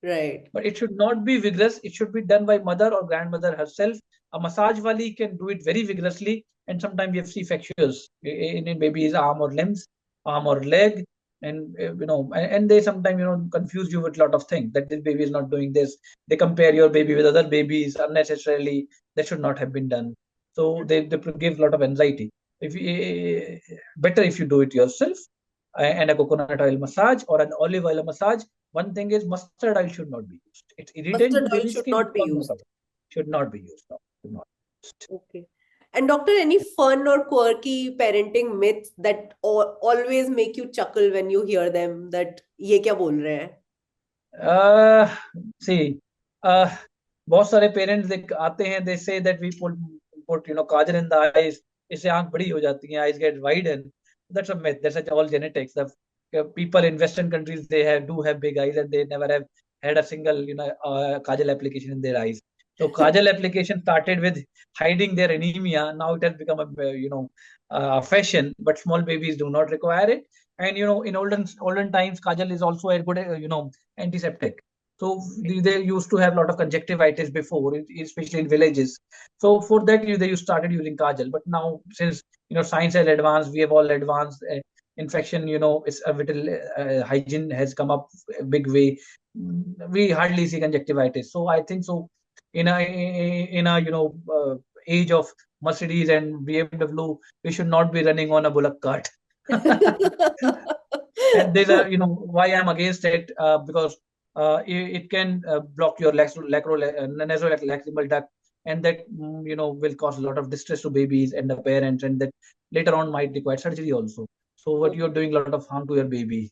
Right. But it should not be vigorous. It should be done by mother or grandmother herself. A massage wali can do it very vigorously, and sometimes we have see fractures in baby's arm or limbs, arm or leg, and and they sometimes confuse you with a lot of things that this baby is not doing this. They compare your baby with other babies unnecessarily. That should not have been done. So they give a lot of anxiety. If better if you do it yourself, and a coconut oil massage or an olive oil massage. One thing is mustard oil should not be used. It irritates Mustard the oil baby's should skin. not be used. Should not be used. No, should not. Okay. And doctor, any fun or quirky parenting myths that always make you chuckle when you hear them that ये क्या बोल रहे हैं? Uh, see, uh, बहुत सारे parents आते हैं, they say that we put kajal in the eyes, इससे आंख बड़ी हो जाती हैं, eyes get widen. That's a myth. That's all genetics. The people in Western countries, they do have big eyes and they never have had a single kajal application in their eyes. So kajal application started with hiding their anemia. Now it has become a fashion, but small babies do not require it. And in olden times, kajal is also a good antiseptic. So they used to have a lot of conjunctivitis before, especially in villages. So for that, they started using kajal. But now, since science has advanced, we have all advanced. Infection, it's a little hygiene has come up a big way. We hardly see conjunctivitis. So I think so. In a age of Mercedes and BMW, we should not be running on a bullock cart. And there's a why I'm against it, because it can block your nasolacrimal duct, and that will cause a lot of distress to babies and the parents, and that later on might require surgery also. So what you're doing a lot of harm to your baby,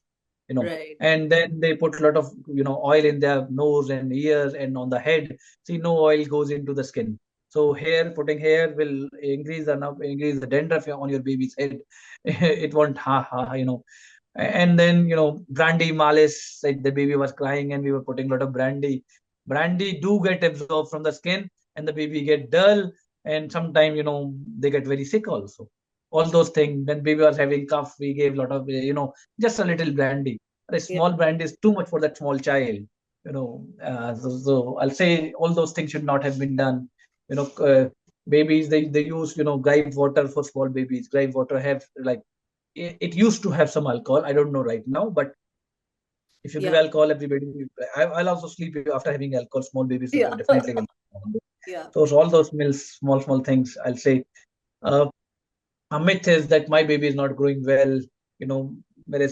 Right. and then they put a lot of oil in their nose and ears and on the head. See, no oil goes into the skin. So putting hair will increase the dandruff on your baby's head. It won't and then brandy malice, like the baby was crying and we were putting a lot of brandy do get absorbed from the skin and the baby get dull, and sometimes they get very sick also. all those things. When baby was having cough, we gave a lot of, just a little brandy. A Yeah. small brandy is too much for that small child. So I'll say all those things should not have been done. Babies, they use, gripe water for small babies. Gripe water have like, it used to have some alcohol. I don't know right now, but if you give Yeah. alcohol, everybody, I'll also sleep after having alcohol. Small babies Yeah. definitely will. Yeah. So all those small things, I'll say. Uh, a myth is that my baby is not growing well. You know, मेरे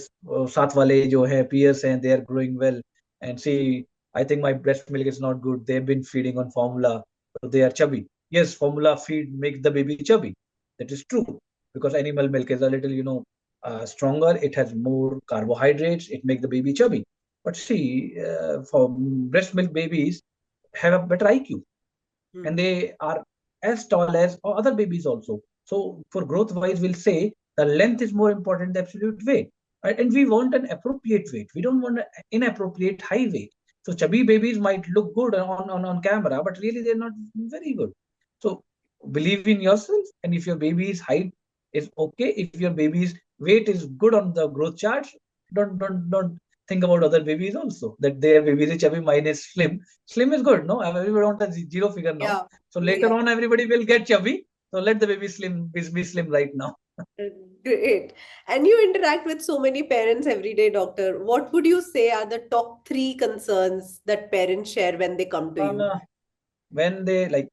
साथ वाले जो है peers हैं, they are growing well. And see, I think my breast milk is not good. They've been feeding on formula, so they are chubby. Yes, formula feed make the baby chubby. That is true because animal milk is a little, stronger. It has more carbohydrates. It makes the baby chubby. But see, for breast milk babies have a better IQ and Hmm. they are as tall as other babies also. So for growth wise, we'll say the length is more important than absolute weight. Right? And we want an appropriate weight. We don't want an inappropriate high weight. So chubby babies might look good on camera, but really they're not very good. So believe in yourself. And if your baby's height is okay, if your baby's weight is good on the growth chart, don't think about other babies also. That their baby is chubby, mine is slim. Slim is good, no? Everybody wants a zero figure now. Yeah. So later Yeah. on, everybody will get chubby. So let the baby be slim right now. Uh, Great. And you interact with so many parents every day, doctor. What would you say are the top three concerns that parents share when they come to you? Uh, when they like,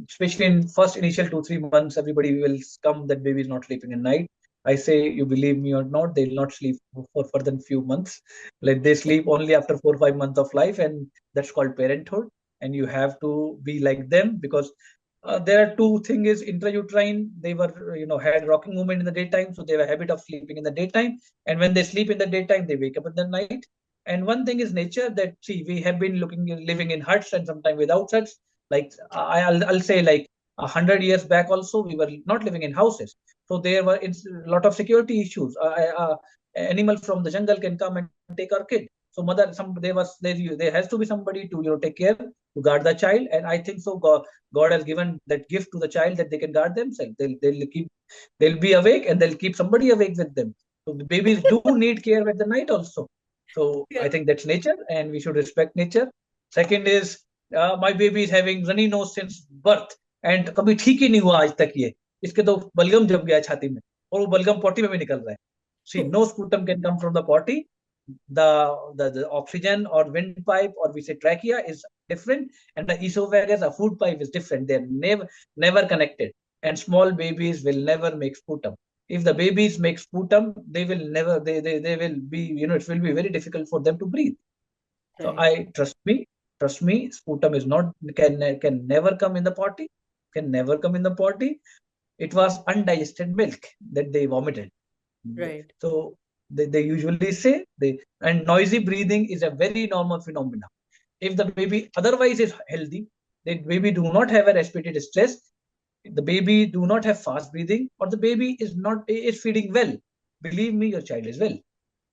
especially in first initial 2 3 months, everybody will come that baby is not sleeping at night. I say, you believe me or not, they'll not sleep for further than few months. Like they sleep only after 4 5 months of life, and that's called parenthood. And you have to be like them because there are two things is intrauterine. They were, had rocking movement in the daytime, so they have a habit of sleeping in the daytime. And when they sleep in the daytime, they wake up in the night. And one thing is nature that see we have been living in huts and sometimes without huts. Like I'll say like 100 years back also we were not living in houses, so there were a lot of security issues. Animal from the jungle can come and take our kid. So mother, there has to be somebody to take care to guard the child, and I think so. God has given that gift to the child that they can guard themselves. They'll be awake and they'll keep somebody awake with them. So the babies do need care at the night also. So I Yeah. think that's nature, and we should respect nature. Second is my baby is having runny nose since birth, and कभी ठीक ही नहीं हुआ आज तक ये. इसके तो बलगम जम गया है छाती में, और वो बलगम potty में भी निकल रहा है. See, no sputum can come from the potty. The oxygen or windpipe or we say trachea is different, and the esophagus, a food pipe is different. They're never connected, and small babies will never make sputum. If the babies make sputum, they will never they will be, it will be very difficult for them to breathe. So Right. I trust me, sputum is not can never come in the potty, can never come in the potty. It was undigested milk that they vomited. Right. So they usually say and noisy breathing is a very normal phenomenon. If the baby otherwise is healthy, the baby do not have a respiratory distress, the baby do not have fast breathing, or the baby is feeding well. Believe me, your child is well.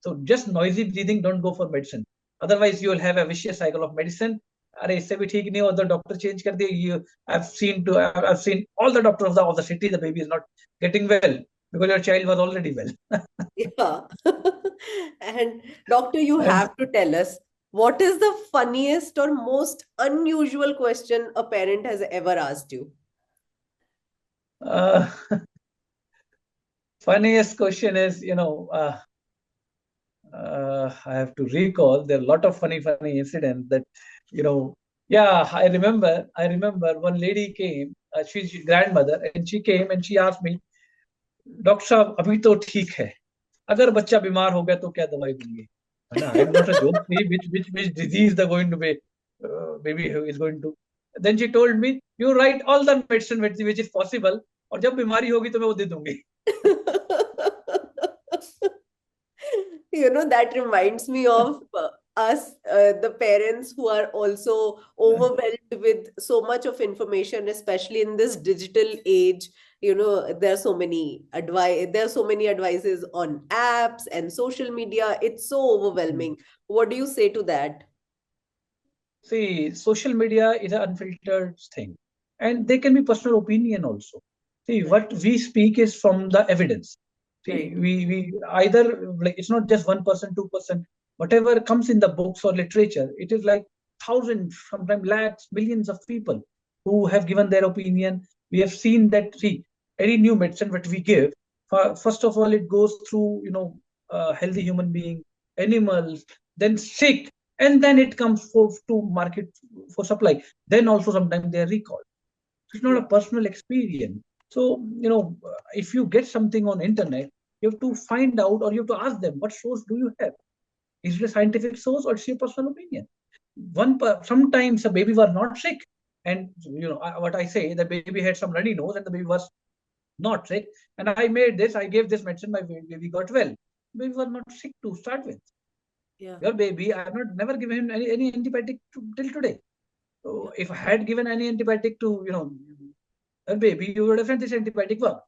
So just noisy breathing, don't go for medicine. Otherwise, you will have a vicious cycle of medicine. अरे इससे भी ठीक नहीं हो the doctor change कर दिए. I've seen all the doctors of the city, the baby is not getting well because your child was already well. Yeah. And doctor, you And have to tell us what is the funniest or most unusual question a parent has ever asked you? uh, funniest question is, I have to recall. There are a lot of funny incidents that, you know, yeah, I remember one lady came, she's grandmother, and she came and she asked me, doctor साहब अभी तो ठीक है, अगर बच्चा बीमार हो गया तो क्या दवाई देंगे. है ना, I am not a joke. Which disease they're going to be, baby is going to. Then she told me, you write all the medicine which is possible, और जब बीमारी होगी तो मैं वो दे दूंगी. That reminds me of us, the parents who are also overwhelmed with so much of information, especially in this digital age. There are so many advices on apps and social media. It's so overwhelming. What do you say to that? See, social media is an unfiltered thing, and they can be personal opinion also. See, Right. what we speak is from the evidence. See, Right. we either like it's not just 1%, 2%, whatever comes in the books or literature, it is like thousands, sometimes lakhs, millions of people who have given their opinion. We have seen that, see, any new medicine that we give, first of all, it goes through, healthy human being, animals, then sick, and then it comes for to market for supply. Then also sometimes they are recalled. It's not a Yeah. personal experience. So, if you get something on internet, you have to find out or you have to ask them, what source do you have? Is it a scientific source or it's your personal opinion? Sometimes a baby was not sick. And, what I say, the baby had some runny nose and the baby was not sick. And I made this, I gave this medicine, my baby got well. Baby was not sick to start with. Yeah. Your baby, I have not never given him any antibiotic till today. Yeah. So if I had given any antibiotic to, a baby, you would have said this antibiotic work.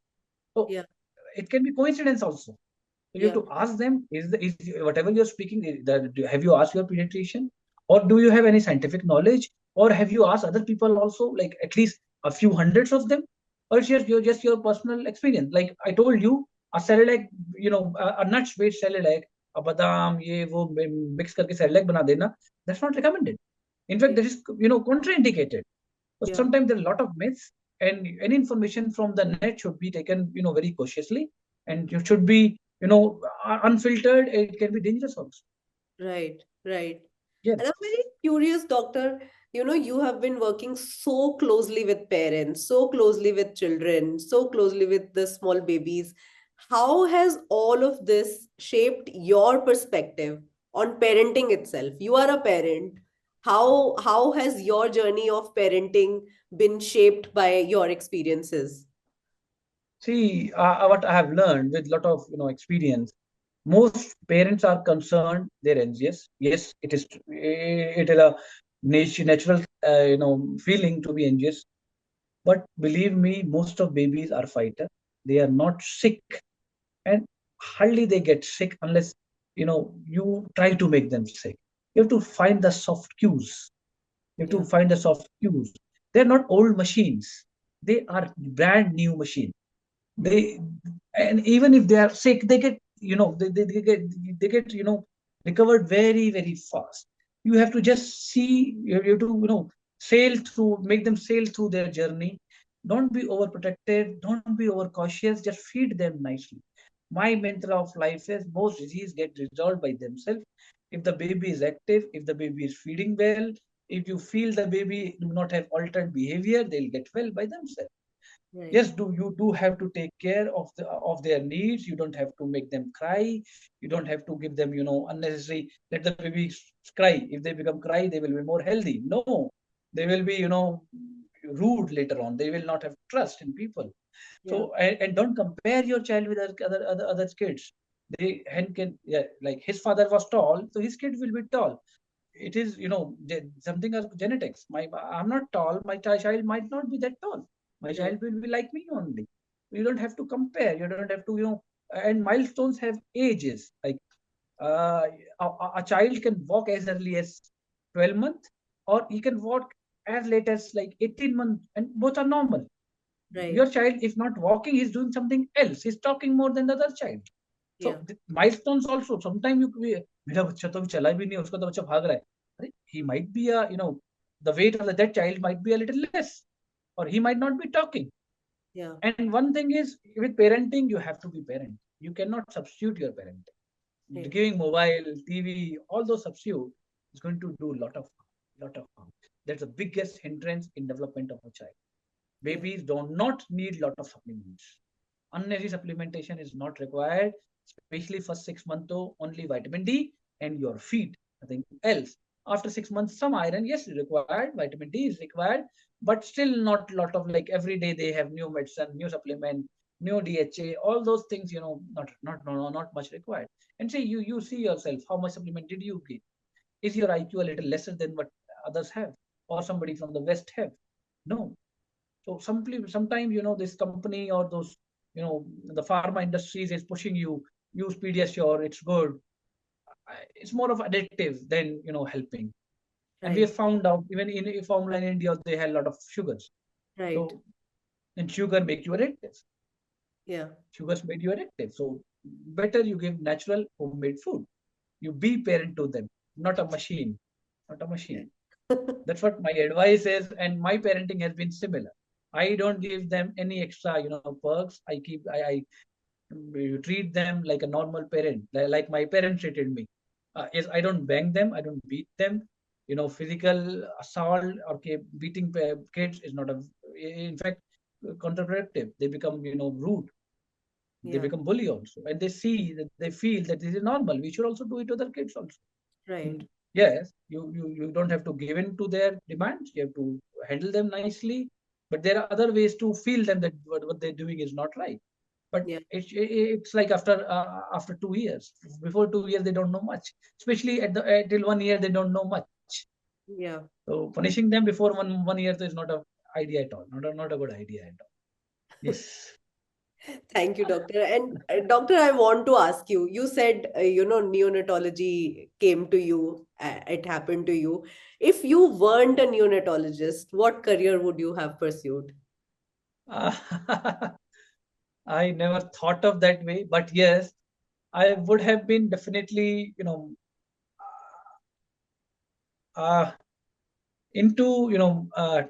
So Yeah. it can be coincidence also. So you have Yeah. to ask them, is whatever you're speaking, have you asked your pediatrician? Or do you have any scientific knowledge? Or have you asked other people also, like at least a few hundreds of them? Or it's just your personal experience. Like I told you, a Cerelac, a nuts-based Cerelac, a badam, ye, wo, mix करके Cerelac बना देना, that's not recommended. In fact, Yeah. that is, contraindicated. So Yeah. sometimes there are a lot of myths, and any information from the net should be taken, very cautiously, and you should be, unfiltered. It can be dangerous also. Right. Right. And I'm Yes. very curious, doctor. You have been working so closely with parents, so closely with children, so closely with the small babies. How has all of this shaped your perspective on parenting itself? You are a parent. How has your journey of parenting been shaped by your experiences? See, what I have learned with a lot of experience, most parents are concerned. They're anxious. Yes, it is a natural feeling to be anxious. But believe me, most of babies are fighter. They are not sick, and hardly they get sick unless you try to make them sick. You have to find the soft cues. You have to Yeah. find the soft cues. They're not old machines. They are brand new machines. They And even if they are sick, they get they get recovered very very fast. You have to just see. You have to sail through, make them sail through their journey. Don't be overprotective. Don't be overcautious. Just feed them nicely. My mantra of life is most diseases get resolved by themselves if the baby is active, if the baby is feeding well, if you feel the baby do not have altered behavior, they'll get well by themselves. Right. Yes, you do have to take care of their needs. You don't have to make them cry. You don't have to give them unnecessary, let the baby cry. If they become cry, they will be more healthy. No, they will be rude later on. They will not have trust in people. Yeah. So and don't compare your child with other kids. They and can, yeah, like his father was tall, so his kid will be tall. It is something as genetics. I'm not tall. My child might not be that tall. My Right. child will be like me only. You don't have to compare. You don't have to and milestones have ages. Like uh, a child can walk as early as 12 months, or he can walk as late as like 18 months, and both are normal. Your Right. child is not walking, he's doing something else. He's talking more than the other child. So Yeah. milestones also. Sometimes मेरा बच्चा तो अभी चला भी नहीं है, उसका तो बच्चा भाग रहा है. अरे, he might be the weight of that child might be a little less, or he might not be talking. Yeah. And one thing is, with parenting, you have to be parent. You cannot substitute your parenting. Right. Giving mobile, TV, all those substitute is going to do a lot of harm. That's the biggest hindrance in development of a child. Yeah. Babies do not need lot of supplements. Unnecessary supplementation is not required, especially for 6 months. Only vitamin D and your feed, nothing else. After 6 months, some iron, yes, is required. Vitamin D is required, but still not a lot of, like, every day they have new medicine, new supplement, new DHA, all those things. Not no, no, not much required. And say you see yourself, how much supplement did you give? Is your IQ a little lesser than what others have, or somebody from the West have? No. So sometimes this company or those the pharma industries is pushing you, use Pediasure, it's good. It's more of addictive than helping. And we Right. have found out even in formula in India they had a lot of sugars. Right. So and sugar make you addictive. Yeah. Sugars made you addictive. So better you give natural homemade food. You be parent to them, not a machine, not a machine. That's what my advice is, and my parenting has been similar. I don't give them any extra, perks. I treat them like a normal parent, like my parents treated me. Is I don't bang them, I don't beat them. Physical assault or beating kids is not in fact, counterproductive. They become, rude. They Yeah. become bully also, and they see that they feel that this is normal. We should also do it to other kids also. Right. Yes, you don't have to give in to their demands. You have to handle them nicely, but there are other ways to feel them that what they're doing is not right. But Yeah. it's like after 2 years. Before 2 years, they don't know much. Especially till 1 year, they don't know much. Yeah. So punishing them before one year is not a idea at all. Not a good idea at all. Yes. Thank you, doctor. And doctor, I want to ask you, you said, neonatology came to you, it happened to you. If you weren't a neonatologist, what career would you have pursued? I never thought of that way, but yes, I would have been definitely, uh, into,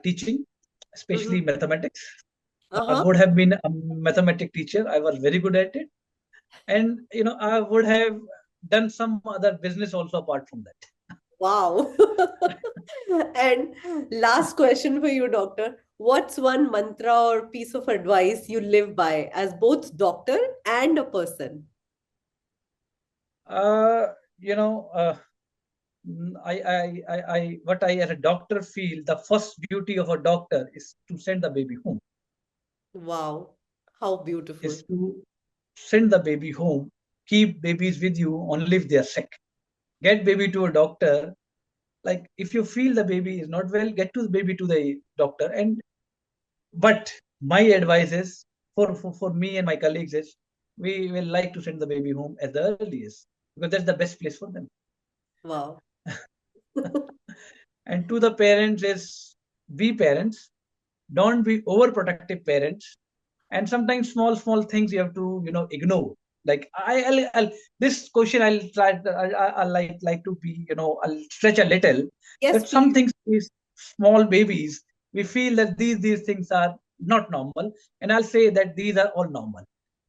teaching, especially Mm-hmm. mathematics. I Uh-huh. would have been a mathematic teacher. I was very good at it, and I would have done some other business also apart from that. Wow. And last question for you, doctor. What's one mantra or piece of advice you live by as both doctor and a person? Uh, you know, what I as a doctor feel, the first duty of a doctor is to send the baby home. Wow. How beautiful. Is to send the baby home, keep babies with you only if they are sick. Get baby to a doctor. Like if you feel the baby is not well, get to the baby to the doctor. And but my advice is for me and my colleagues is we will like to send the baby home as the earliest because that's the best place for them. Wow. And to the parents is be parents, don't be overprotective parents, and sometimes small things you have to ignore. Like I'll this question I'll try I'll like to be I'll stretch a little, Yes, that some please. things is small babies we feel that these things are not normal, and I'll say that these are all normal.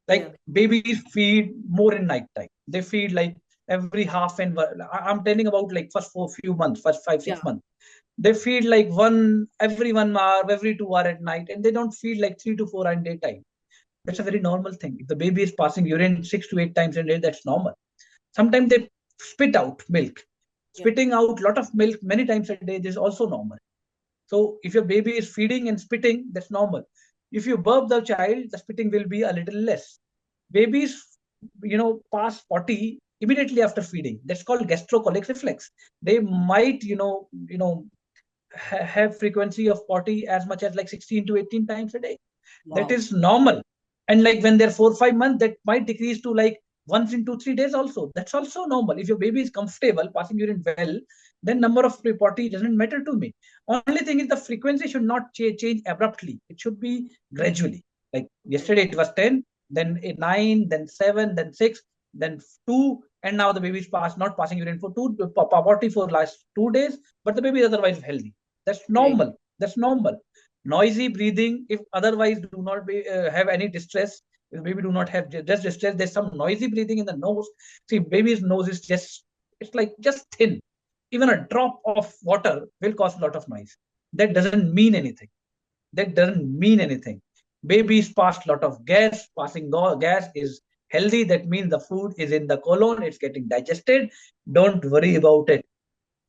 Yeah. Like babies feed more in night time. They feed like every half and I'm telling about like first for few months, first five Yeah. six months. They feed like one every 1 hour, every 2 hour at night, and they don't feed like 3 to 4 in daytime. That's a very normal thing. If the baby is passing urine 6 to 8 times a day, that's normal. Sometimes they spit out milk. Yeah. Spitting out a lot of milk many times a day is also normal. So if your baby is feeding and spitting, that's normal. If you burp the child, the spitting will be a little less. Babies, pass potty immediately after feeding. That's called gastrocolic reflex. They might, have frequency of potty as much as like 16 to 18 times a day. That Wow. is normal. And like when they're 4 or 5 months, that might decrease to like once in 2 3 days also. That's also normal. If your baby is comfortable passing urine well, then number of potty doesn't matter to me. Only thing is the frequency should not change abruptly. It should be gradually. Like Right. yesterday it was 10, then 9, then 7, then 6, then 2, and now the baby is not passing urine for potty for last 2 days, but the baby is otherwise healthy. That's Right. normal. That's normal. Noisy breathing, if otherwise do not have any distress, if baby do not have just distress, there's some noisy breathing in the nose. See, baby's nose is it's like just thin. Even a drop of water will cause a lot of noise. That doesn't mean anything. That doesn't mean anything. Babies pass a lot of gas. Passing gas is healthy. That means the food is in the colon. It's getting digested. Don't worry about it.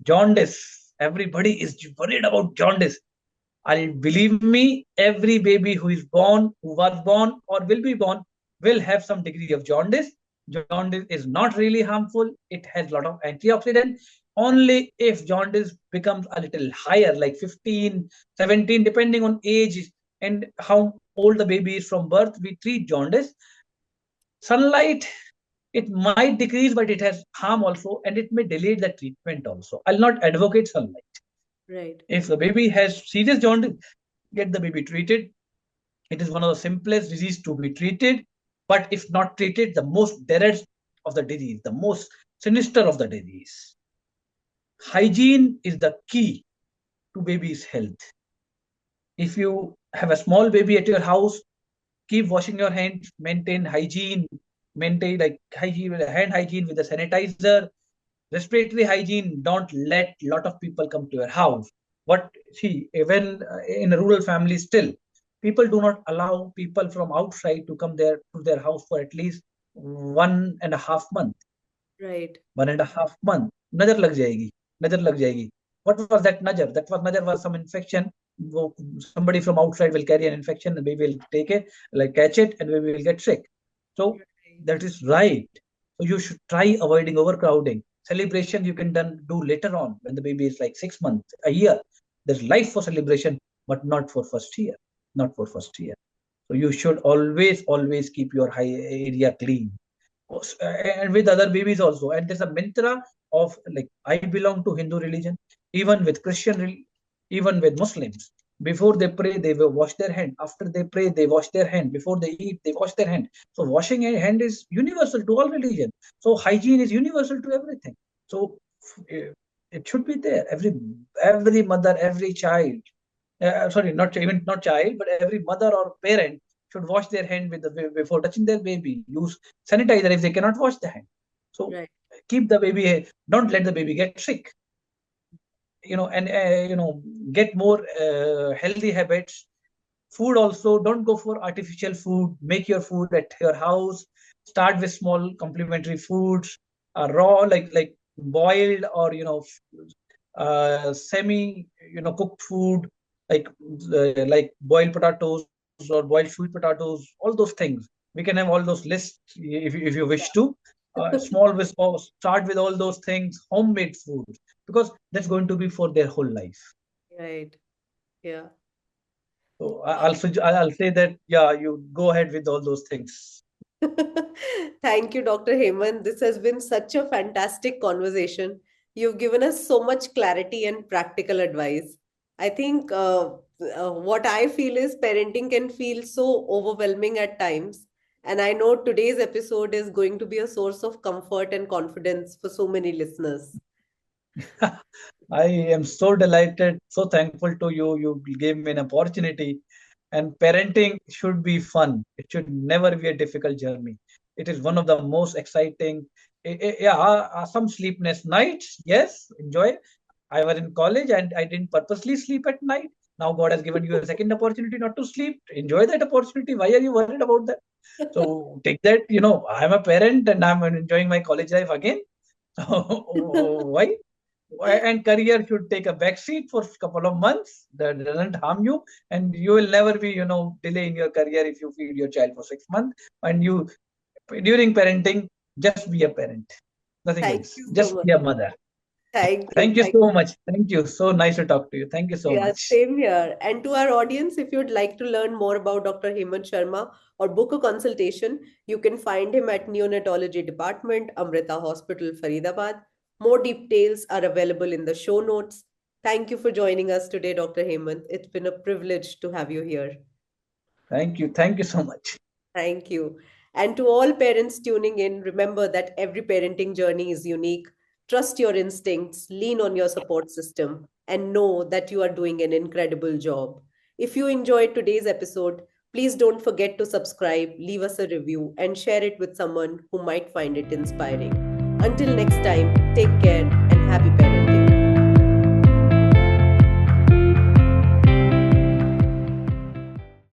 Jaundice. Everybody is worried about jaundice. I'll believe me, every baby who is born, who was born, or will be born, will have some degree of jaundice. Jaundice is not really harmful. It has a lot of antioxidant. Only if jaundice becomes a little higher, like 15, 17, depending on age and how old the baby is from birth, we treat jaundice. Sunlight, it might decrease, but it has harm also, and it may delay the treatment also. I'll not advocate sunlight. Right. If the baby has serious jaundice, get the baby treated. It is one of the simplest disease to be treated, but if not treated, the most dreaded of the disease, the most sinister of the disease. Hygiene is the key to baby's health. If you have a small baby at your house, keep washing your hands, maintain hygiene, maintain like hygiene, hand hygiene with the sanitizer, respiratory hygiene. Don't let lot of people come to your house. But see, even in a rural family, still people do not allow people from outside to come there to their house for at least 1.5 months. Right. 1.5 months. नजर लग जाएगी, नजर लग जाएगी. What was that nazar? That was nazar was some infection. Somebody from outside will carry an infection and we will take it, like catch it, and we will get sick. So that is right. So you should try avoiding overcrowding. Celebration you can do later on when the baby is like 6 months, a year. There's life for celebration, but not for first year. Not for first year. So you should always keep your area clean. And with other babies also. And there's a mantra of like, I belong to Hindu religion, even with Christian, even with Muslims. Before they pray, they will wash their hand. After they pray, they wash their hand. Before they eat, they wash their hand. So washing a hand is universal to all religion. So hygiene is universal to everything. So it should be there. Every mother, every child, sorry, not child, but every mother or parent should wash their hand before touching their baby. Use sanitizer if they cannot wash the hand. So Right. keep the baby. Don't let the baby get sick. And get more healthy habits. Food also, don't go for artificial food. Make your food at your house. Start with small complementary foods, raw, like boiled or semi cooked food, like boiled potatoes or boiled sweet potatoes. All those things we can have all those lists if you wish to. Start with all those things, homemade food, because that's going to be for their whole life. Right. Yeah. So I'll say that, yeah, you go ahead with all those things. Thank you, Dr. Hemant. This has been such a fantastic conversation. You've given us so much clarity and practical advice. I think what I feel is parenting can feel so overwhelming at times. And I know today's episode is going to be a source of comfort and confidence for so many listeners. I am so delighted, so thankful to you. You gave me an opportunity. And parenting should be fun. It should never be a difficult journey. It is one of the most exciting. Some sleepless nights. Yes, enjoy. I was in college and I didn't purposely sleep at night. Now God has given you a second opportunity not to sleep. Enjoy that opportunity. Why are you worried about that? So take that. I'm a parent and I'm enjoying my college life again. Why? And career should take a back seat for a couple of months. That doesn't harm you, and you will never be delay in your career if you feed your child for 6 months. And you, during parenting, just be a parent, nothing Thank else. you so Just much. be a mother. Thank you. Thank you so much. Thank you. So nice to talk to you. Thank you so Yeah, much. same here. And to our audience, if you'd like to learn more about Dr. Hemant Sharma or book a consultation, you can find him at Neonatology Department, Amrita Hospital, Faridabad. More details are available in the show notes. Thank you for joining us today, Dr. Hemant. It's been a privilege to have you here. Thank you. Thank you so much. Thank you. And to all parents tuning in, remember that every parenting journey is unique. Trust your instincts, lean on your support system, and know that you are doing an incredible job. If you enjoyed today's episode, please don't forget to subscribe, leave us a review, and share it with someone who might find it inspiring. Until next time, take care and happy parenting.